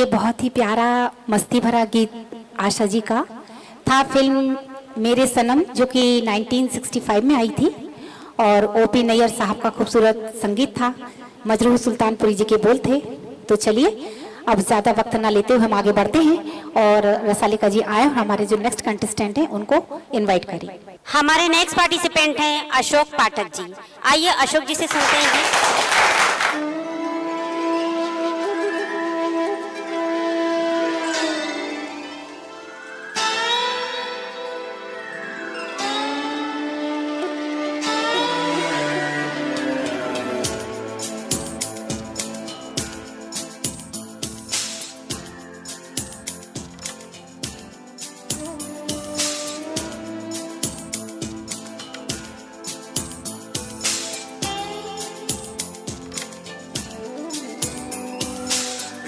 ये बहुत ही प्यारा मस्ती भरा गीत आशा जी का था। फिल्म मेरे सनम जो कि 1965 में आई थी और ओपी नैयर साहब का खूबसूरत संगीत था, मजरूह सुल्तानपुरी जी के बोल थे। तो चलिए अब ज़्यादा वक्त ना लेते हुए हम आगे बढ़ते हैं और रसालिका जी आए और हमारे जो नेक्स्ट कंटेस्टेंट हैं उनको इनवाइट करिए। हमारे नेक्स्ट पार्टिसिपेंट हैं अशोक पाठक जी। आइए अशोक जी से सुनते हैं।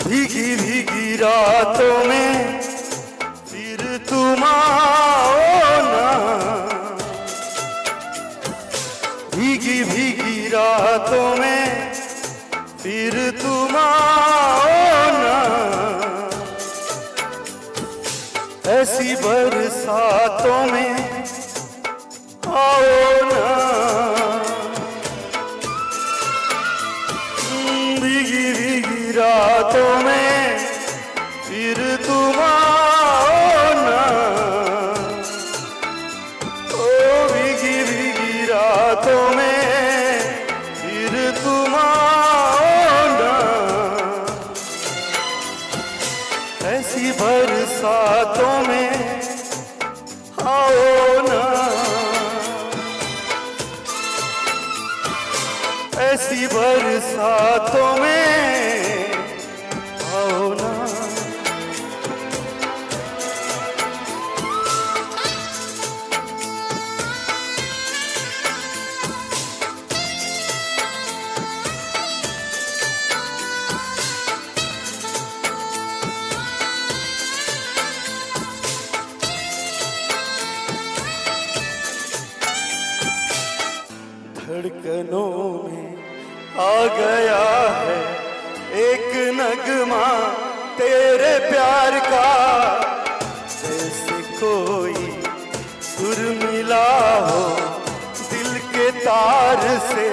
भीगी भीगी रातों में फिर तुम आओ ना, भीगी भीगी रातों में फिर तुम आओ ना, ऐसी बरसातों में आओ ना, भीगी भीगी रातों में फिर तुम आओ ना, ओ भीगी भीगी रातों में फिर तुम आओ ना, ऐसी बरसातों में आओ ना, ऐसी बरसातों में आओ ना। धड़कनों में आ गया है एक नगमा तेरे प्यार का, जैसे कोई सुर मिला हो दिल के तार से,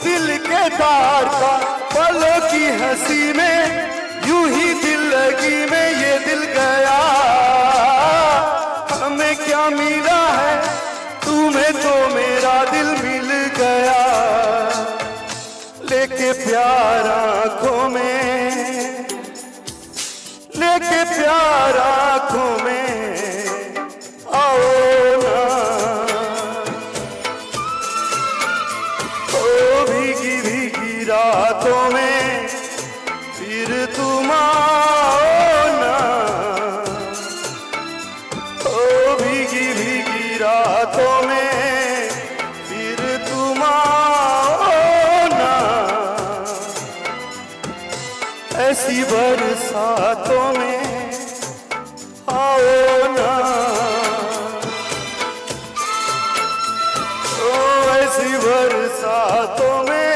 दिल के तार का, पलों की हंसी में यूं ही दिल लगी में ये दिल गया, हमें क्या मिला है तुम्हें तो मेरा दिल मिल गया, लेके प्यार आँखों में, लेके प्यार आँखों में आओ ना, ओ भीगी भीगी रातों में फिर तुम आओ ना, ओ भीगी भीगी रातों में फिर तुम आओ ना, ऐसी बरसातों में आओ ना, ओ ऐसी बरसातों में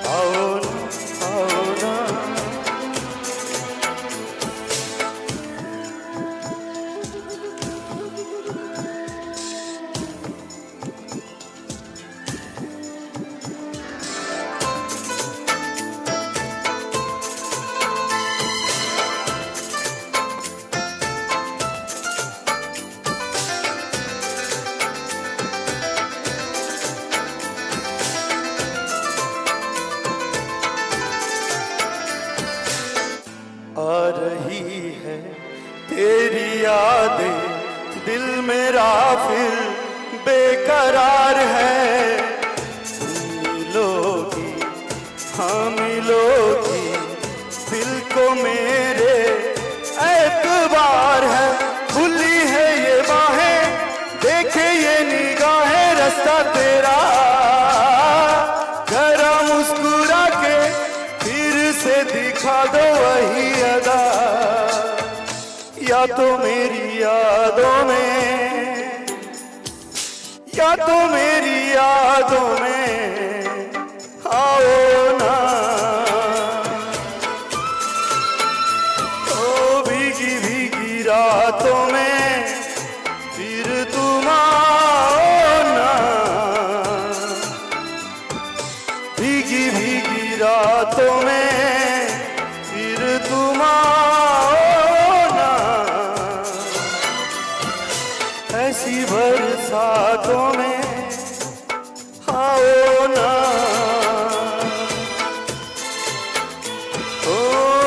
आओ ना, आओ ना। आ रही है तेरी यादें, दिल मेरा फिर बेकरार है, तुम मिलोगी हाँ मिलोगी, दिल को मेरे एतबार है, खुली है ये बाहें देखे ये निगाहें, रास्ता तेरा जरा मुस्कुरा के फिर से दिखा दो वही अदा, या तो मेरी यादों में, या तो मेरी यादों में आओ ना, बरसातों में आओ ना, ओ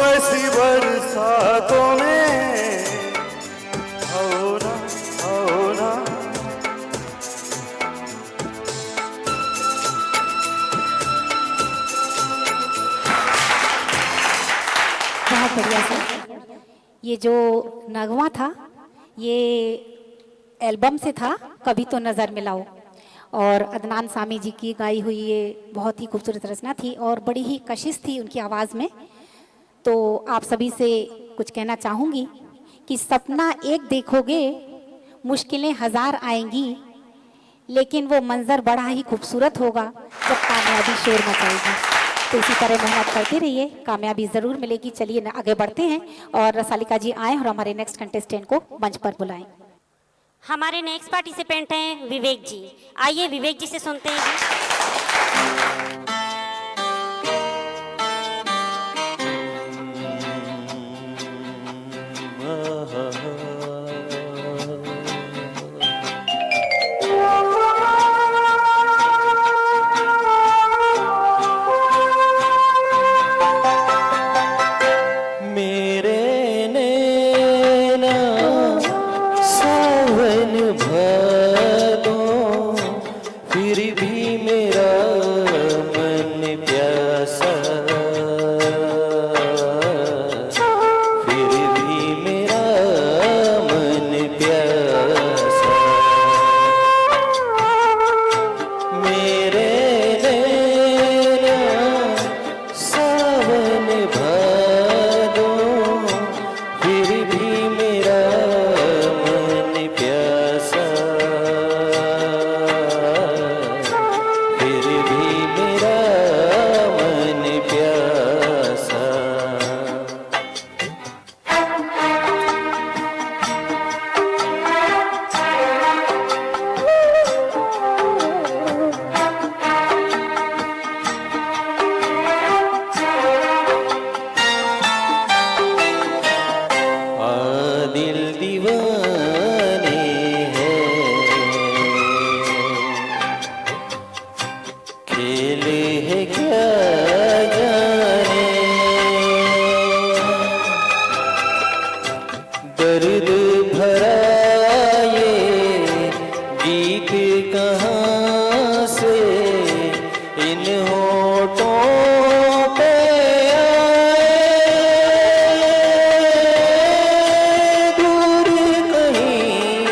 ऐसी बरसातों में आओ ना, आओ ना। बहुत बढ़िया सर। ये जो नगमा था ये एल्बम से था, कभी तो नज़र मिलाओ, और अदनान सामी जी की गाई हुई ये बहुत ही खूबसूरत रचना थी और बड़ी ही कशिश थी उनकी आवाज़ में। तो आप सभी से कुछ कहना चाहूँगी कि सपना एक देखोगे मुश्किलें हज़ार आएंगी, लेकिन वो मंज़र बड़ा ही खूबसूरत होगा जब कामयाबी शोर मचाएगी। तो इसी तरह मेहनत करते रहिए, कामयाबी ज़रूर मिलेगी। चलिए आगे बढ़ते हैं और रसालिका जी आए और हमारे नेक्स्ट कंटेस्टेंट को मंच पर बुलाएं। हमारे नेक्स्ट पार्टिसिपेंट हैं विवेक जी। आइए विवेक जी से सुनते हैं। मेरे नैना सावन भादो, फिर भी मेरा मन प्यासा, फिर भी मेरा मन प्यासा। मेरे नैना सावन भादो, फिर भी मेरा मन प्यासा, फिर भी मेरा मन प्यासा। दिल दीवाने हैं, खेल है क्या जाने, दर्द भरा ये गीत कहाँ से इन होठों पे दूर कहीं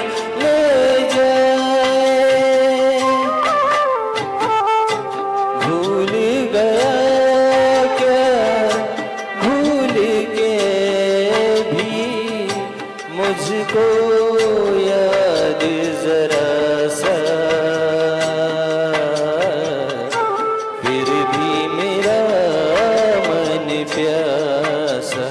ले जाए। भूल गया क्या भूल के भी मुझको याद जरा सा, फिर भी मेरा मन प्यासा।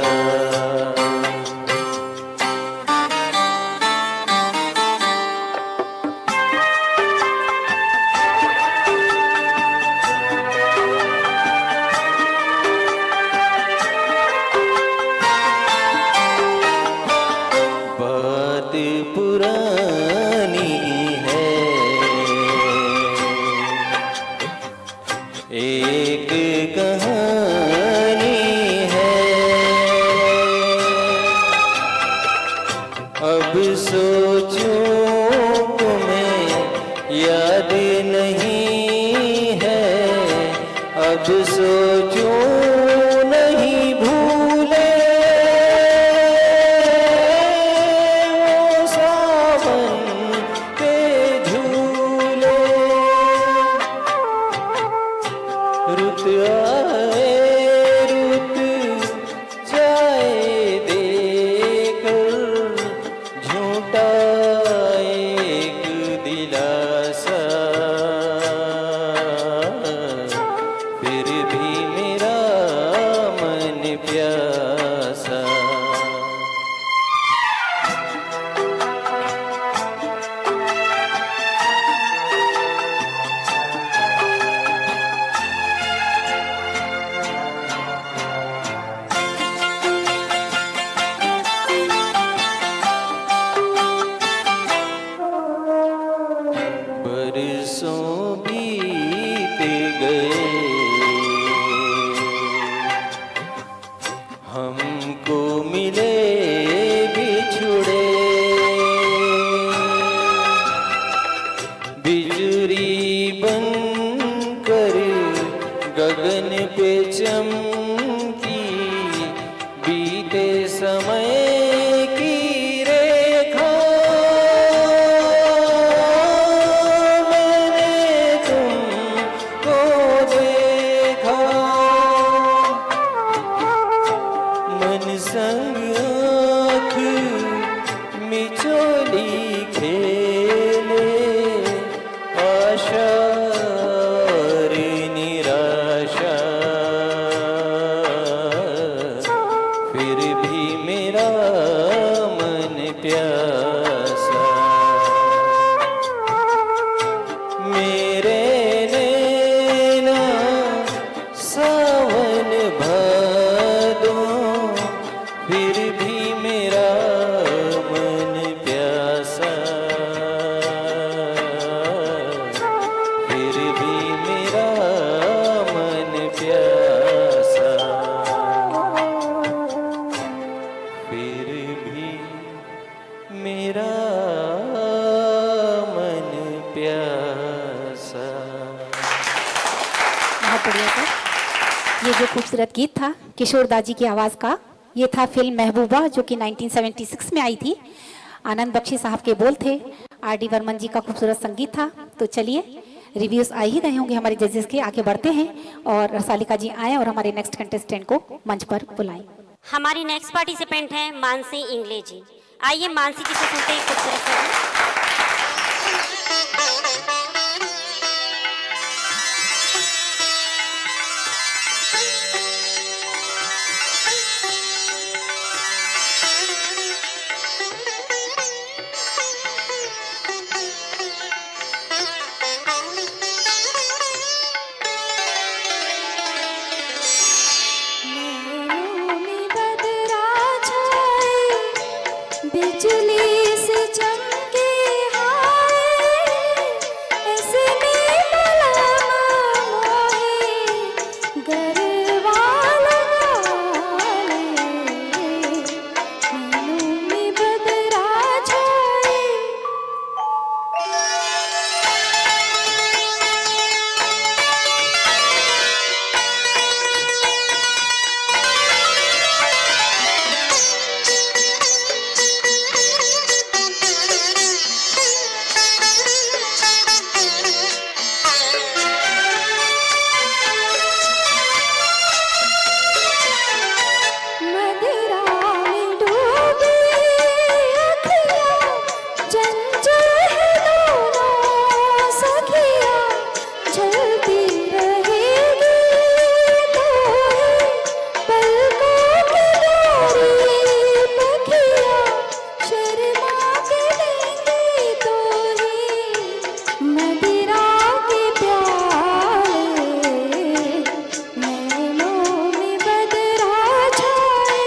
बात पुरानी है, एक कहानी है, अब सोचूं तुम्हें याद नहीं है, अब सोचूं नहीं भूले वो सावन के झूले। रुत आए रुत जाए देकर झूठा एक दिलासा, फिर भी मेरा मन प्यासा। बरसों बीत गए, हमको मिले बिछुड़े, बिजुरी बनकर गगन पे चमकी, बीते समय की रेखा, मैंने तुमको देखा, मन संग आँख मिचोली खेले, आशा और निराशा, फिर भी मेरा मन प्यासा, मेरे नैना सावन भादों, फिर भी मेरा मन प्यासा, फिर भी मेरा मन प्यासा, फिर भी मेरा मन प्यासा। बहुत बढ़िया सर। ये जो खूबसूरत गीत था किशोर दा जी की आवाज़ का, ये था फिल्म महबूबा जो कि 1976 में आई थी। आनंद बख्शी साहब के बोल थे, आर.डी. बर्मन जी का खूबसूरत संगीत था। तो चलिए, रिव्यूज़ आ ही रहे होंगे हमारे जजेस के, आगे बढ़ते हैं और रसालिका जी आए और हमारे नेक्स्ट कंटेस्टेंट को मंच पर बुलाएं। हमारी नेक्स्ट पार्टिसिपेंट है मानसी इंगले जी। आइए मानसी जी से सुनते हैं खूबसूरत सा गीत। नैनों में बदरा छाए, बिजली से चमके हाय, ऐसे में मलमा मोहे गरबा लगा ले। नैनों में बदरा छाए, मदिरा में डूबी अखियाँ, चंचल है दोनों सखियाँ, जलती रहेगी तो है पलकों की डोरी पखियाँ, शर्मा के लेंगी तो ही मदिरा के प्याले। नैनों में बदरा छाए,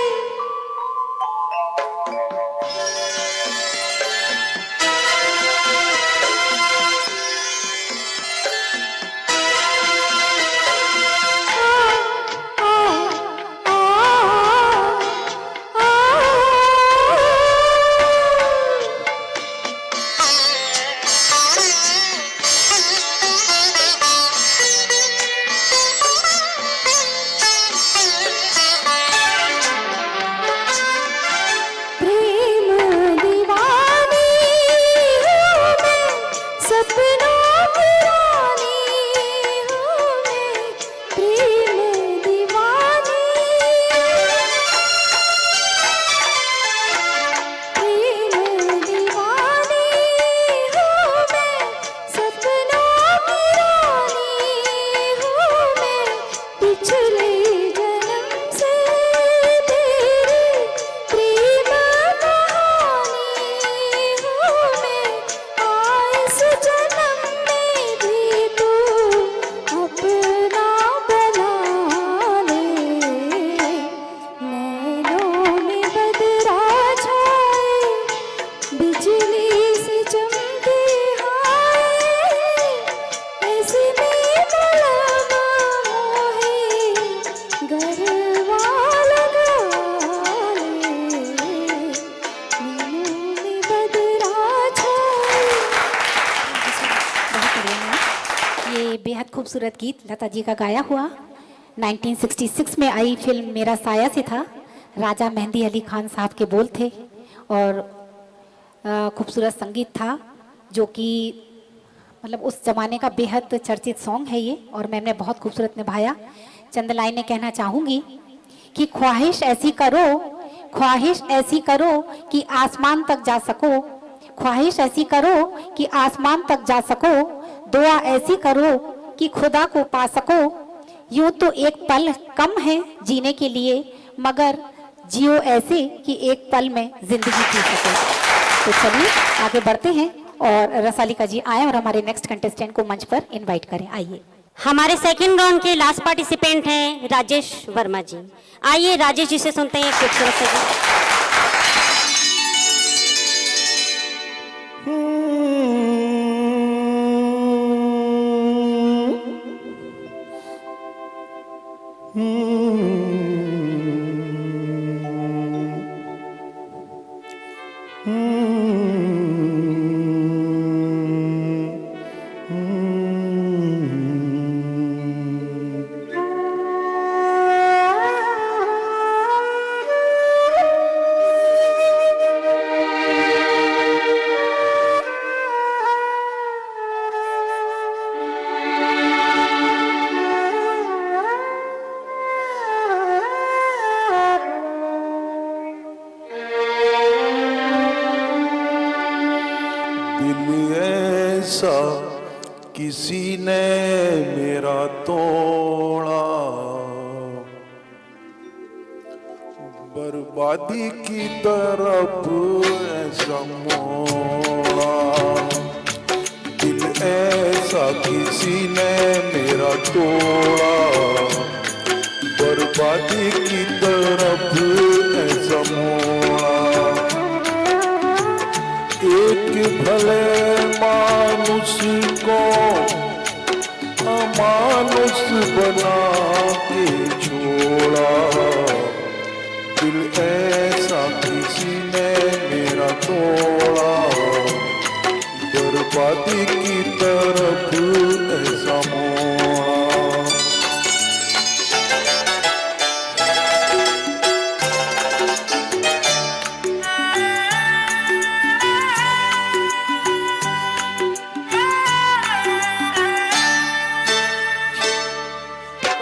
प्रेम दीवानी हूँ मैं, सपनों की रानी हूँ मैं, प्रेम दीवानी, प्रेम दीवानी हूँ मैं, सपनों की रानी हूँ मैं, पिछले जन्म से तेरी प्रेम कहानी हूँ मैं, इस जन्म में भी तू ये बेहद खूबसूरत गीत लता जी का गाया हुआ 1966 में आई फिल्म मेरा साया से था। राजा मेहंदी अली खान साहब के बोल थे और खूबसूरत संगीत था जो कि मतलब उस जमाने का बेहद चर्चित सॉन्ग है ये, और मैंने बहुत खूबसूरत निभाया। चंद लाइनें कहना चाहूँगी कि ख्वाहिश ऐसी करो, ख्वाहिश ऐसी करो कि आसमान तक जा सको, ख्वाहिश ऐसी करो कि आसमान तक जा सको, दुआ ऐसी करो कि खुदा को पा सको। यूं तो एक पल कम है जीने के लिए, मगर जियो ऐसे कि एक पल में जिंदगी जी सके। तो चलिए आगे बढ़ते हैं और रसालिका जी आए और हमारे नेक्स्ट कंटेस्टेंट को मंच पर इनवाइट करें। आइए। हमारे सेकंड राउंड के लास्ट पार्टिसिपेंट हैं राजेश वर्मा जी। आइए राजेश जी से सुनते हैं खूबसूरत से गीत। दिल ऐसा किसी ने मेरा तोड़ा, बर्बादी की तरफ ऐसा मोड़ा। दिल ऐसा किसी ने मेरा तोड़ा, बर्बादी की तरफ ऐसा मोड़ा। एक भले मानुष को अमानुष बना के छोड़ा। दिल ऐसा किसी ने मेरा तोड़ा, बर्बादी की तरफ ऐसा मोड़ा।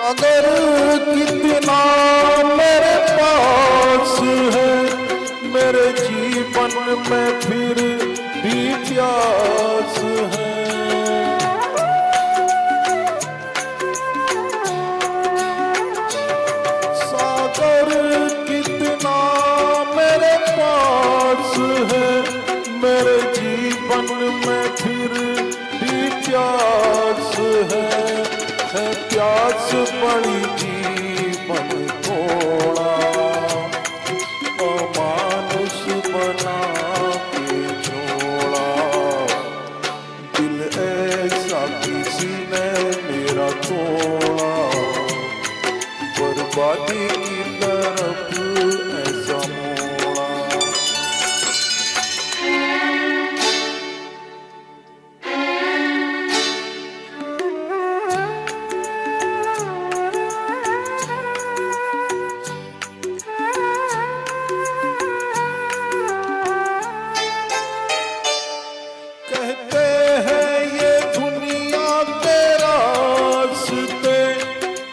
अगर कितना मेरे पास है, मेरे जीवन में फिर भी प्यास है। सागर कितना मेरे पास है, मेरे जीवन में फिर भी प्यास है प्यास बड़ी जीवन थोड़ा, अमानुष बना के छोड़ा। दिल ऐसा किसी ने मेरा तोड़ा, बर्बादी की तरफ ऐसा मोड़ा।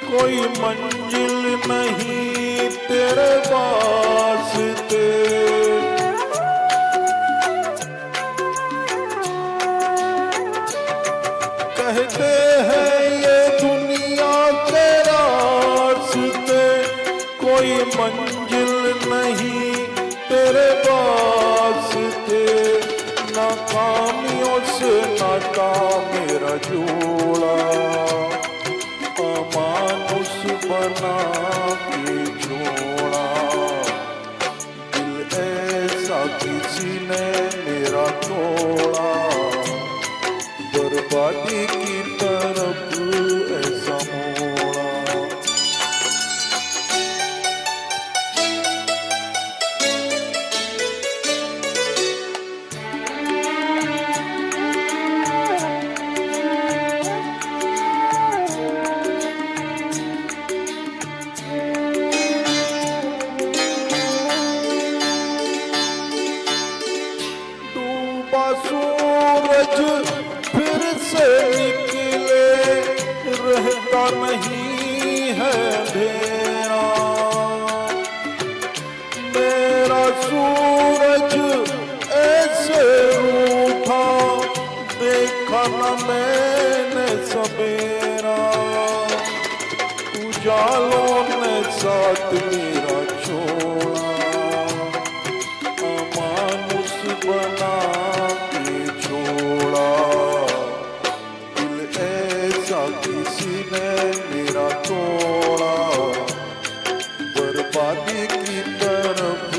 कोई मंजिल नहीं तेरे वास्ते। कहते हैं ये दुनिया के रास्ते, कोई मंजिल नहीं तेरे वास्ते। नाकामियों से नाता मेरा जोड़ा, मानुष बना के छोड़ा। दिल ऐसा किसी ने मेरा तोड़ा, बर्बादी की तरफ ऐसा मोड़ा। रहता नहीं है अंधेरा, मेरा सूरज ऐसे रूठा देखा न मैंने सवेरा, उजालों ने साथ मेरा छोड़ा, अमानुष बना के छोड़ा, दिल ऐसा किसी ने मेरा तोड़ा, बर्बादी की तरफ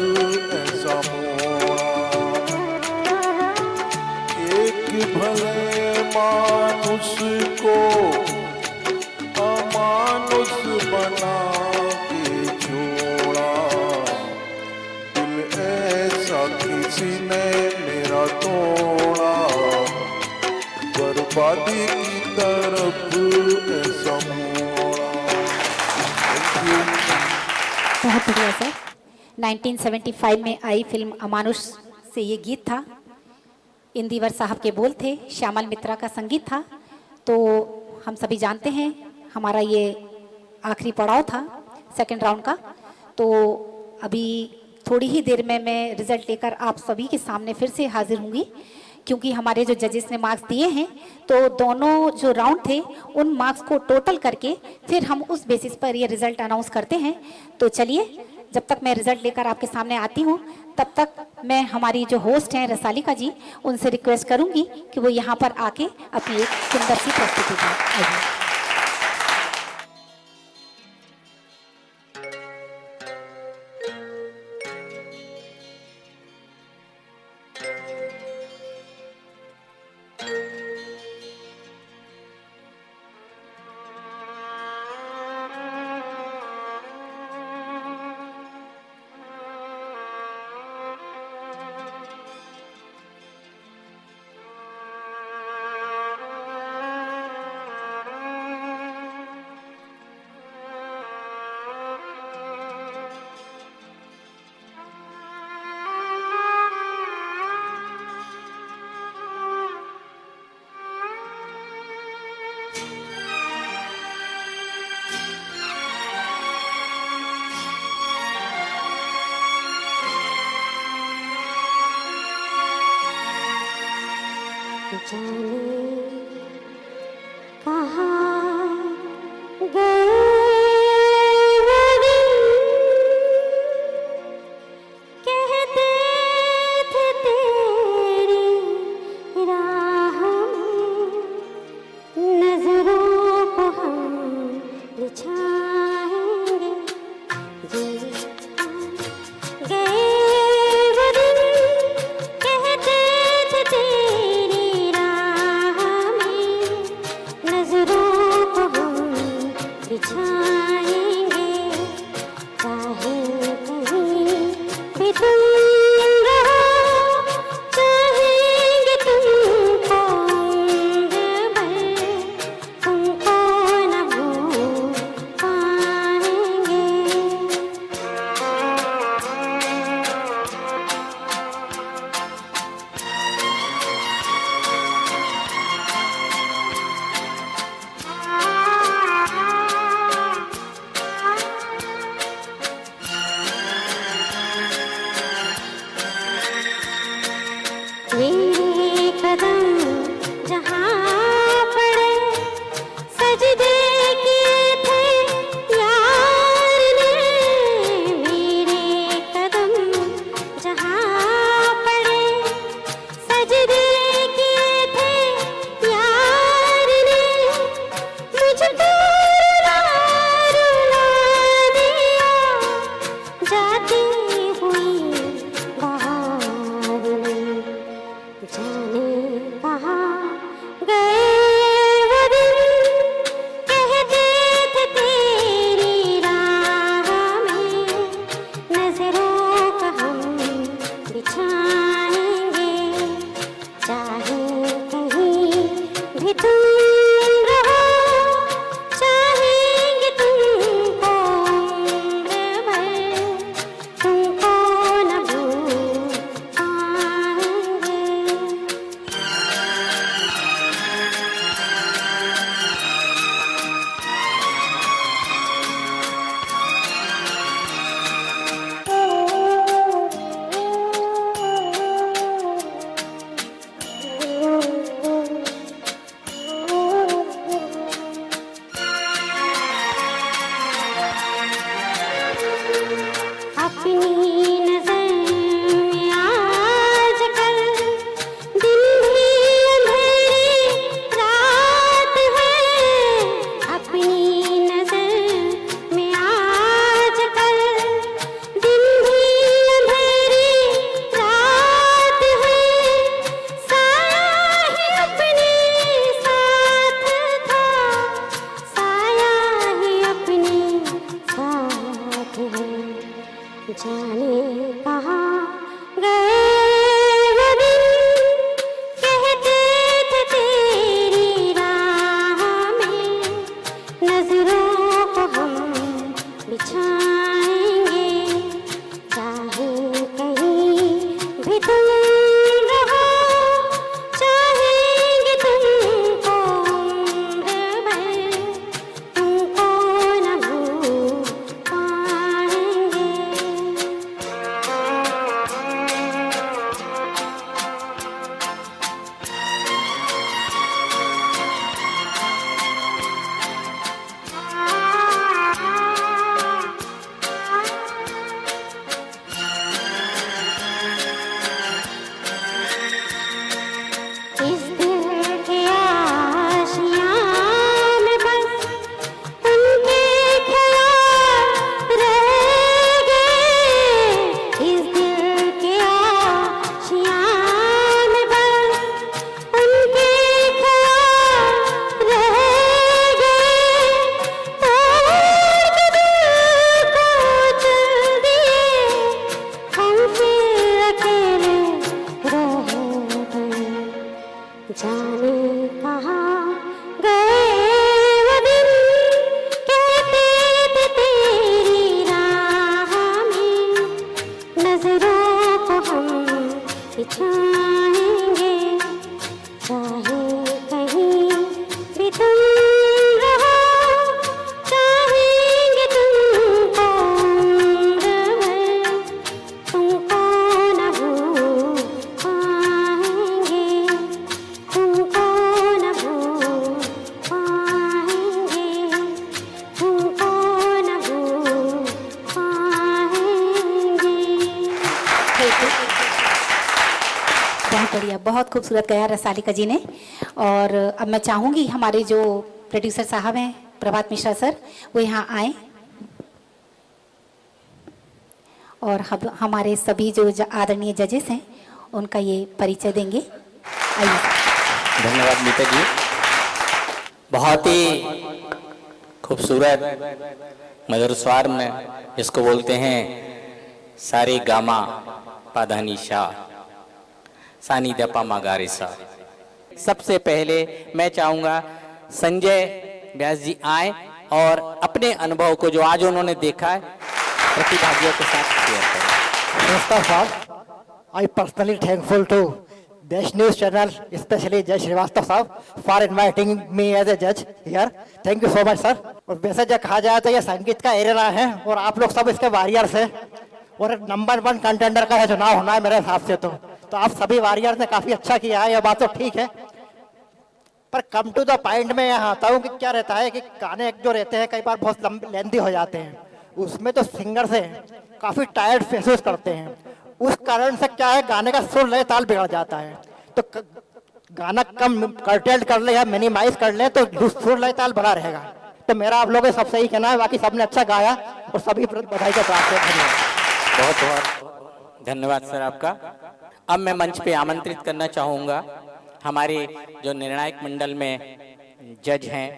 ऐसा मोड़ा, एक भले मानुष को अमानुष बना के छोड़ा, दिल ऐसा किसी ने मेरा तोड़ा, बर्बादी की तरफ ऐसा मोड़ा। Thank you. बहुत बढ़िया सर। 1975 में आई फिल्म अमानुष से ये गीत था। इंदिवर साहब के बोल थे, श्यामल मित्रा का संगीत था। तो हम सभी जानते हैं हमारा ये आखिरी पड़ाव था सेकंड राउंड का। तो अभी थोड़ी ही देर में मैं रिजल्ट लेकर आप सभी के सामने फिर से हाजिर होंगी, क्योंकि हमारे जो जजेस ने मार्क्स दिए हैं तो दोनों जो राउंड थे उन मार्क्स को टोटल करके फिर हम उस बेसिस पर ये रिजल्ट अनाउंस करते हैं। तो चलिए, जब तक मैं रिजल्ट लेकर आपके सामने आती हूँ तब तक मैं हमारी जो होस्ट हैं रसालिका जी, उनसे रिक्वेस्ट करूँगी कि वो यहाँ पर आके अपनी एक सुंदर सी प्रस्तुति करें। आइए। तुम रहो चाहेंगे तुमको तुमको न भूल पाएंगे तुमको न भूल पाएंगे तुमको न भूल पाएंगे। बहुत बढ़िया, बहुत खूबसूरत गाया रसालिका जी ने। और अब मैं चाहूँगी हमारे जो प्रोड्यूसर साहब हैं प्रभात मिश्रा सर, वो यहाँ आए और हमारे सभी जो आदरणीय जजेस हैं उनका ये परिचय देंगे। आइए। धन्यवाद मीता जी, बहुत ही खूबसूरत मधुर स्वर में जिसको बोलते हैं सारे गामा पाधानी शाह सानी दपा मागारे सा। सबसे पहले मैं चाहूँगा संजय व्यास जी आए और अपने अनुभव को जो आज उन्होंने देखा है प्रतिभागियों के साथ शेयर करें। First of all, I personally thankful to Desh News Channel, especially Jai Srivastava साहब, for inviting me as a judge here. Thank you so much sir. और वैसे जो कहा जाए तो ये संगीत का एरिया है और आप लोग सब इसके वॉरियर्स हैं और नंबर 1 कंटेंडर का है चुनाव होना है मेरे हिसाब से। तो आप सभी वॉरियर्स ने काफी अच्छा किया है, यह बात तो ठीक है, पर कम टू द पॉइंट में यहाँ आता हूँ कि क्या रहता है कि गाने जो रहते हैं कई बार बहुत लेंथी हो जाते हैं, उसमें तो सिंगर से काफी टायर्ड महसूस करते हैं। उस कारण से क्या है गाने का सुर लय ताल बिगड़ जाता है। तो गाना कम कर्टेल्ड कर ले या मिनिमाइज कर ले तो सुर लय ताल बना रहेगा। तो मेरा आप लोगों से सबसे ही कहना है, बाकी सबने अच्छा गाया और सभी बधाई का प्राप्त है। धन्यवाद। बहुत बहुत धन्यवाद सर आपका। अब मैं मंच पे आमंत्रित करना चाहूँगा हमारे जो निर्णायक मंडल में जज हैं,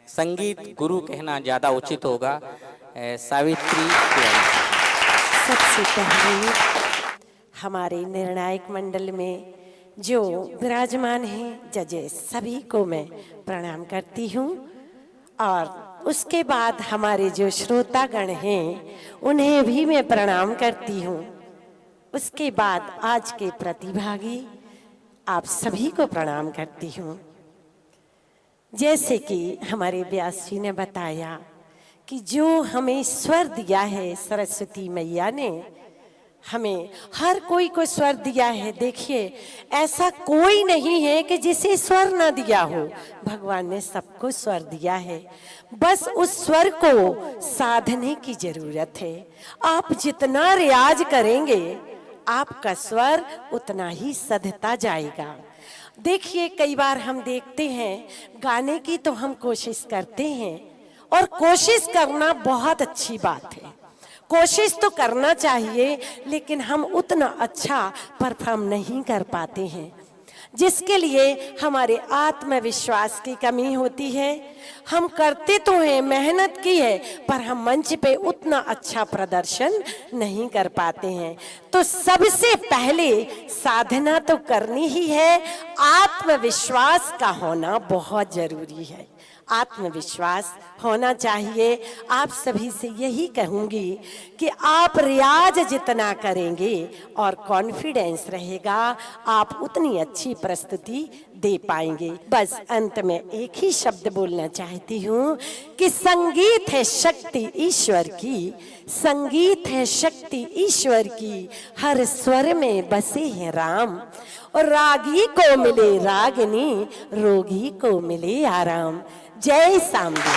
संगीत गुरु कहना ज़्यादा उचित होगा, सावित्री तिवारी। सबसे पहले हमारे निर्णायक मंडल में जो विराजमान हैं जजेस सभी को मैं प्रणाम करती हूँ और उसके बाद हमारे जो श्रोतागण हैं उन्हें भी मैं प्रणाम करती हूँ। उसके बाद आज के प्रतिभागी आप सभी को प्रणाम करती हूँ। जैसे कि हमारे व्यास जी ने बताया कि जो हमें स्वर दिया है सरस्वती मैया ने, हमें हर कोई को स्वर दिया है। देखिए ऐसा कोई नहीं है कि जिसे स्वर ना दिया हो, भगवान ने सबको स्वर दिया है, बस उस स्वर को साधने की जरूरत है। आप जितना रियाज करेंगे आपका स्वर उतना ही सधता जाएगा। देखिए कई बार हम देखते हैं गाने की तो हम कोशिश करते हैं और कोशिश करना बहुत अच्छी बात है, कोशिश तो करना चाहिए, लेकिन हम उतना अच्छा परफॉर्म नहीं कर पाते हैं, जिसके लिए हमारे आत्मविश्वास की कमी होती है। हम करते तो हैं, मेहनत की है, पर हम मंच पे उतना अच्छा प्रदर्शन नहीं कर पाते हैं। तो सबसे पहले साधना तो करनी ही है, आत्मविश्वास का होना बहुत जरूरी है। आत्मविश्वास होना चाहिए। आप सभी से यही कहूंगी कि आप रियाज जितना करेंगे और कॉन्फिडेंस रहेगा, आप उतनी अच्छी प्रस्तुति दे पाएंगे। बस अंत में एक ही शब्द बोलना चाहती हूँ कि संगीत है शक्ति ईश्वर की, संगीत है शक्ति ईश्वर की, हर स्वर में बसे हैं राम, और रागी को मिले रागिनी, रोगी को मिले आराम। जय सांबा।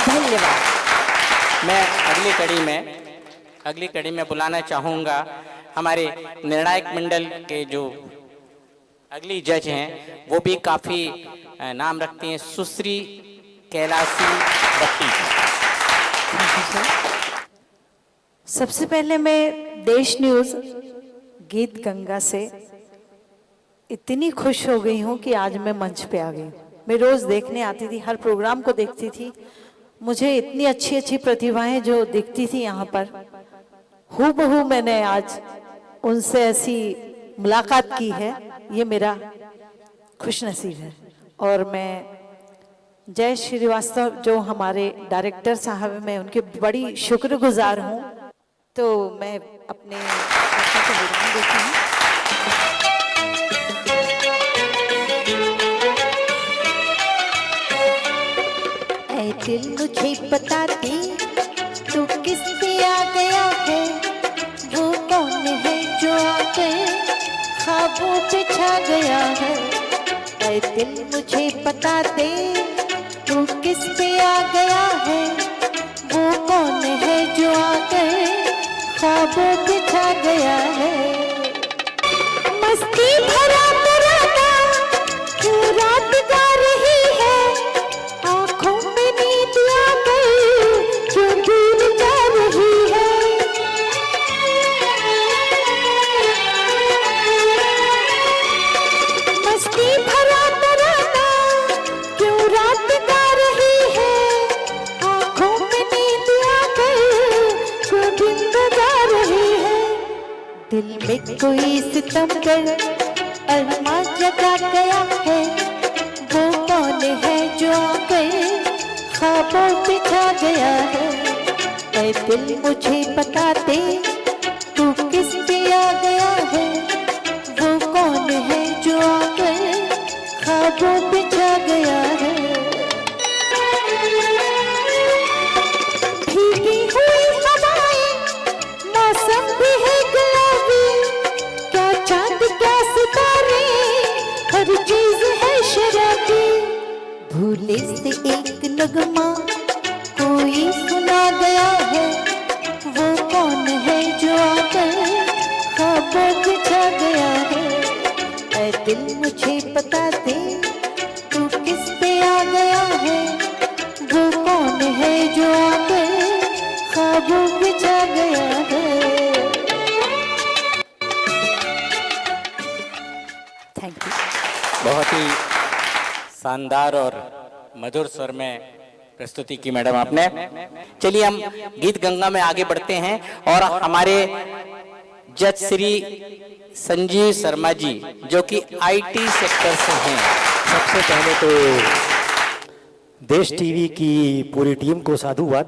धन्यवाद। मैं अगली कड़ी में बुलाना चाहूँगा हमारे निर्णायक मंडल के जो अगली जज हैं, वो भी काफ़ी नाम रखती हैं, सुश्री कैलाशी भट्टी। सबसे पहले मैं देश न्यूज़ गीत गंगा से इतनी खुश हो गई हूँ कि आज मैं मंच पे आ गई। मैं रोज़ देखने आती थी, हर प्रोग्राम को देखती थी, मुझे इतनी अच्छी अच्छी प्रतिभाएं जो दिखती थी यहाँ पर, हूबहू मैंने आज उनसे ऐसी मुलाकात की है, ये मेरा खुश नसीब है। और मैं जय श्रीवास्तव जो हमारे डायरेक्टर साहब हैं, मैं उनके बड़ी शुक्रगुजार हूँ। तो मैं अपने विराम देती हूँ। दिल मुझे बता दे तू किस पे आ गया है, वो कौन है जो आकर ख्वाबों पे छा गया है। ऐ दिल मुझे बता दे तू किस पे आ गया है, वो कौन है जो आकर ख्वाबों पे छा गया है। मस्ती भरा तराना क्यों रात गा रही है, आँखों में नींद आ गई क्यों दूर जा रही है। मस्ती भरा तराना क्यों रात गा रही है, आँखों में नींद आ गई क्यों दिन जा रही है। दिल में कोई सितमगर अरमां जगा गया है, वो कौन है जो आकर ख्वाबों पे छा गया है। ऐ दिल मुझे बता दे तू किस पे आ गया है, वो कौन है जो आकर ख्वाबों पे छा गया है। भीगी हुई हवाएं मौसम भी है गुलाबी, क्या चांद क्या सितारे हर चीज है शराबी। भूले से एक नगमा कोई सुना गया है, वो कौन है जो आकर ख्वाबों पे छा गया है। ऐ दिल मुझे बता दे तू किस पे आ गया है, वो कौन है जो आकर ख्वाबों पे छा गया है। Thank you. बहुत ही शानदार और मधुर स्वर में प्रस्तुति की मैडम आपने। चलिए हम गीत गंगा में आगे बढ़ते हैं और हमारे जज श्री संजीव शर्मा जी जो कि आईटी सेक्टर से हैं। सबसे पहले तो देश टीवी की पूरी टीम को साधुवाद।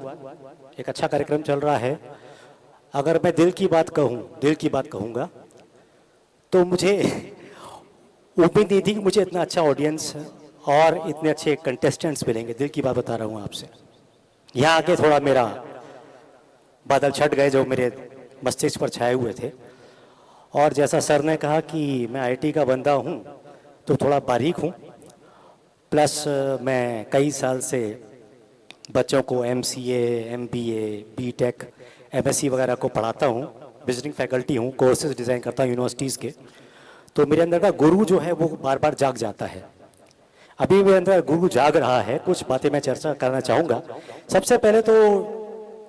एक अच्छा कार्यक्रम चल रहा है। अगर मैं दिल की बात कहूँगा तो मुझे उम्मीद नहीं थी कि मुझे इतना अच्छा ऑडियंस और इतने अच्छे कंटेस्टेंट्स मिलेंगे। दिल की बात बता रहा हूँ आपसे। यहाँ आके थोड़ा मेरा बादल छट गए जो मेरे मस्तिष्क पर छाए हुए थे। और जैसा सर ने कहा कि मैं आईटी का बंदा हूँ तो थोड़ा बारीक हूँ, प्लस मैं कई साल से बच्चों को MCA, MBA, BTech, MSc वगैरह को पढ़ाता हूँ। विजिटिंग फैकल्टी हूँ, कोर्सेज डिज़ाइन करता हूँ यूनिवर्सिटीज़ के। तो मेरे अंदर का गुरु जो है वो बार बार जाग जाता है। अभी मेरे अंदर गुरु जाग रहा है। कुछ बातें मैं चर्चा करना चाहूँगा। सबसे पहले तो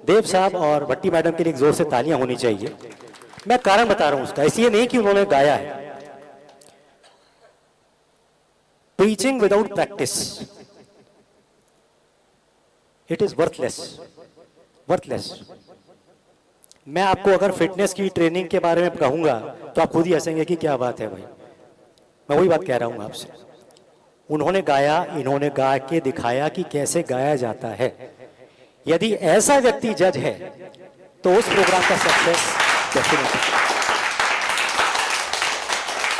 देव साहब और भट्टी मैडम के लिए एक जोर से तालियां होनी चाहिए। मैं कारण बता रहा हूँ उसका, इसलिए नहीं कि उन्होंने गाया है। Preaching without practice it is worthless. मैं आपको अगर फिटनेस की ट्रेनिंग के बारे में कहूंगा तो आप खुद ही हंसेंगे कि क्या बात है भाई। मैं वही बात कह रहा हूं आपसे। उन्होंने गाया, इन्होंने गा के दिखाया कि कैसे गाया जाता है। यदि ऐसा व्यक्ति जज है तो उस प्रोग्राम का success definitely.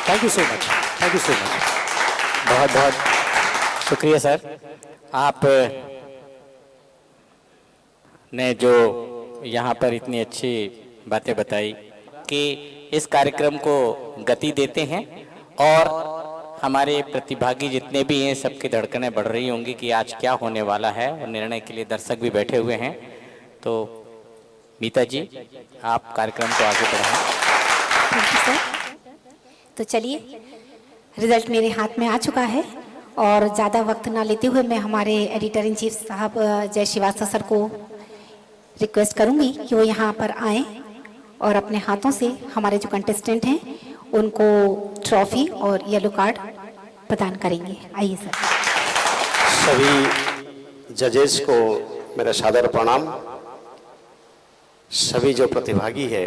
Thank you so much. बहुत बहुत शुक्रिया सर। आप ने जो यहाँ पर इतनी अच्छी बातें बताई कि इस कार्यक्रम को गति देते हैं और हमारे प्रतिभागी जितने भी हैं सबकी धड़कनें बढ़ रही होंगी कि आज क्या होने वाला है और निर्णय के लिए दर्शक भी बैठे हुए हैं। तो मीता जी आप कार्यक्रम को आगे बढ़ाएं। Thank you sir. तो चलिए रिजल्ट मेरे हाथ में आ चुका है और ज़्यादा वक्त ना लेते हुए मैं हमारे एडिटर इन चीफ साहब जय श्रीवास्तव सर को रिक्वेस्ट करूंगी कि वो यहाँ पर आएँ और अपने हाथों से हमारे जो कंटेस्टेंट हैं उनको ट्रॉफी और येलो कार्ड प्रदान करेंगे। आइए सर। सभी जजेस को मेरा सादर प्रणाम। सभी जो प्रतिभागी है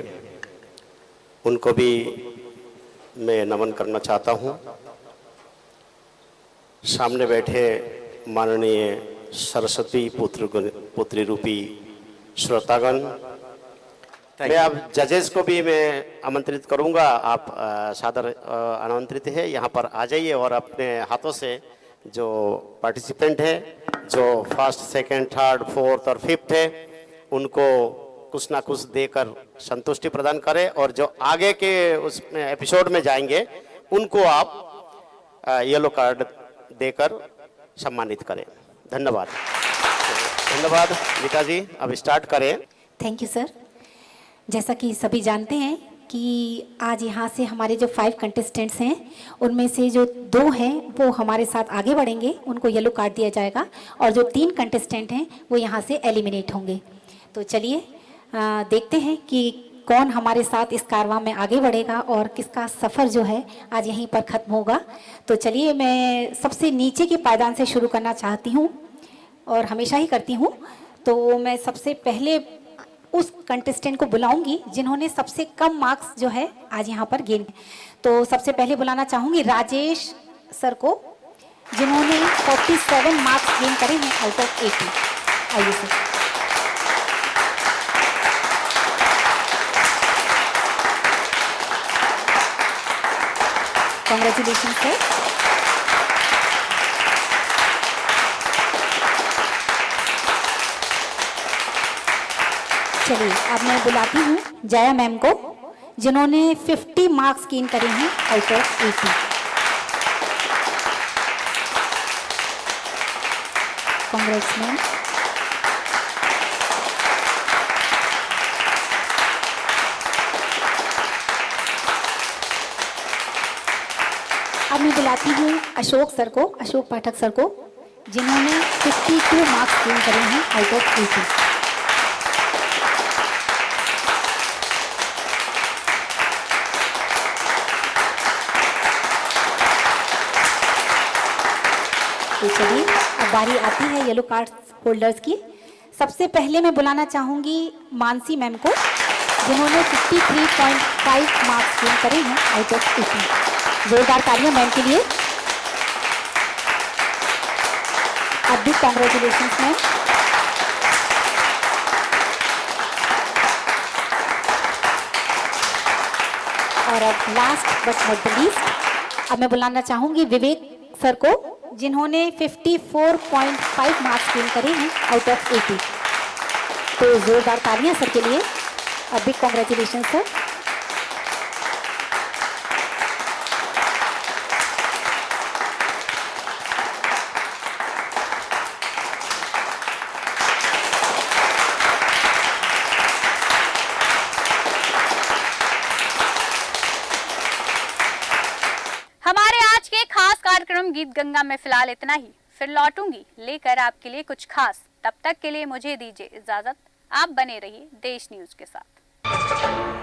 उनको भी मैं नमन करना चाहता हूँ। सामने बैठे माननीय सरस्वती पुत्री रूपी श्रोतागण, मैं अब जजेस को भी मैं आमंत्रित करूंगा। आप सादर आमंत्रित है, यहाँ पर आ जाइए और अपने हाथों से जो पार्टिसिपेंट है जो फर्स्ट, सेकंड, थर्ड, फोर्थ और फिफ्थ है उनको कुछ ना कुछ देकर संतुष्टि प्रदान करें, और जो आगे के उस एपिसोड में जाएंगे उनको आप येलो कार्ड देकर सम्मानित करें। धन्यवाद। धन्यवाद नीता जी, अब स्टार्ट करें। Thank you sir. जैसा कि सभी जानते हैं कि आज यहाँ से हमारे जो 5 कंटेस्टेंट्स हैं उनमें से जो 2 हैं वो हमारे साथ आगे बढ़ेंगे, उनको येलो कार्ड दिया जाएगा, और जो 3 कंटेस्टेंट हैं वो यहाँ से एलिमिनेट होंगे। तो चलिए देखते हैं कि कौन हमारे साथ इस कारवां में आगे बढ़ेगा और किसका सफ़र जो है आज यहीं पर ख़त्म होगा। तो चलिए मैं सबसे नीचे के पायदान से शुरू करना चाहती हूँ और हमेशा ही करती हूँ। तो मैं सबसे पहले उस कंटेस्टेंट को बुलाऊंगी जिन्होंने सबसे कम मार्क्स जो है आज यहाँ पर गेन। तो सबसे पहले बुलाना चाहूँगी राजेश सर को, जिन्होंने 47 मार्क्स गेन करे हैं आउट ऑफ 80। आइए सर। Congratulation sir. चलिए अब मैं बुलाती हूँ जया मैम को, जिन्होंने 50 मार्क्स गेन करे हैं आउट ऑफ 80। कांग्रेस मैम। अब मैं बुलाती हूँ अशोक सर को, अशोक पाठक सर को, जिन्होंने 52 मार्क्स गेन करे हैं आउट ऑफ 80। तो चलिए अब बारी आती है येलो कार्ड होल्डर्स की। सबसे पहले मैं बुलाना चाहूँगी मानसी मैम को, जिन्होंने 53.5 मार्क्स गेन करे हैं आउट ऑफ 80। जोरदार तालियां मैम के लिए। अब भी कॉन्ग्रेचुलेशंस मैम। और अब last but not the least, अब मैं बुलाना चाहूँगी विवेक सर को, जिन्होंने 54.5 मार्क्स गेन करे हैं आउट ऑफ 80। तो जोरदार तालियां सर के लिए। अब भी कॉन्ग्रेचुलेशन सर। हमारे आज के खास कार्यक्रम गीत गंगा में फिलहाल इतना ही। फिर लौटूंगी लेकर आपके लिए कुछ खास। तब तक के लिए मुझे दीजिए इजाजत। आप बने रहिए देश न्यूज के साथ।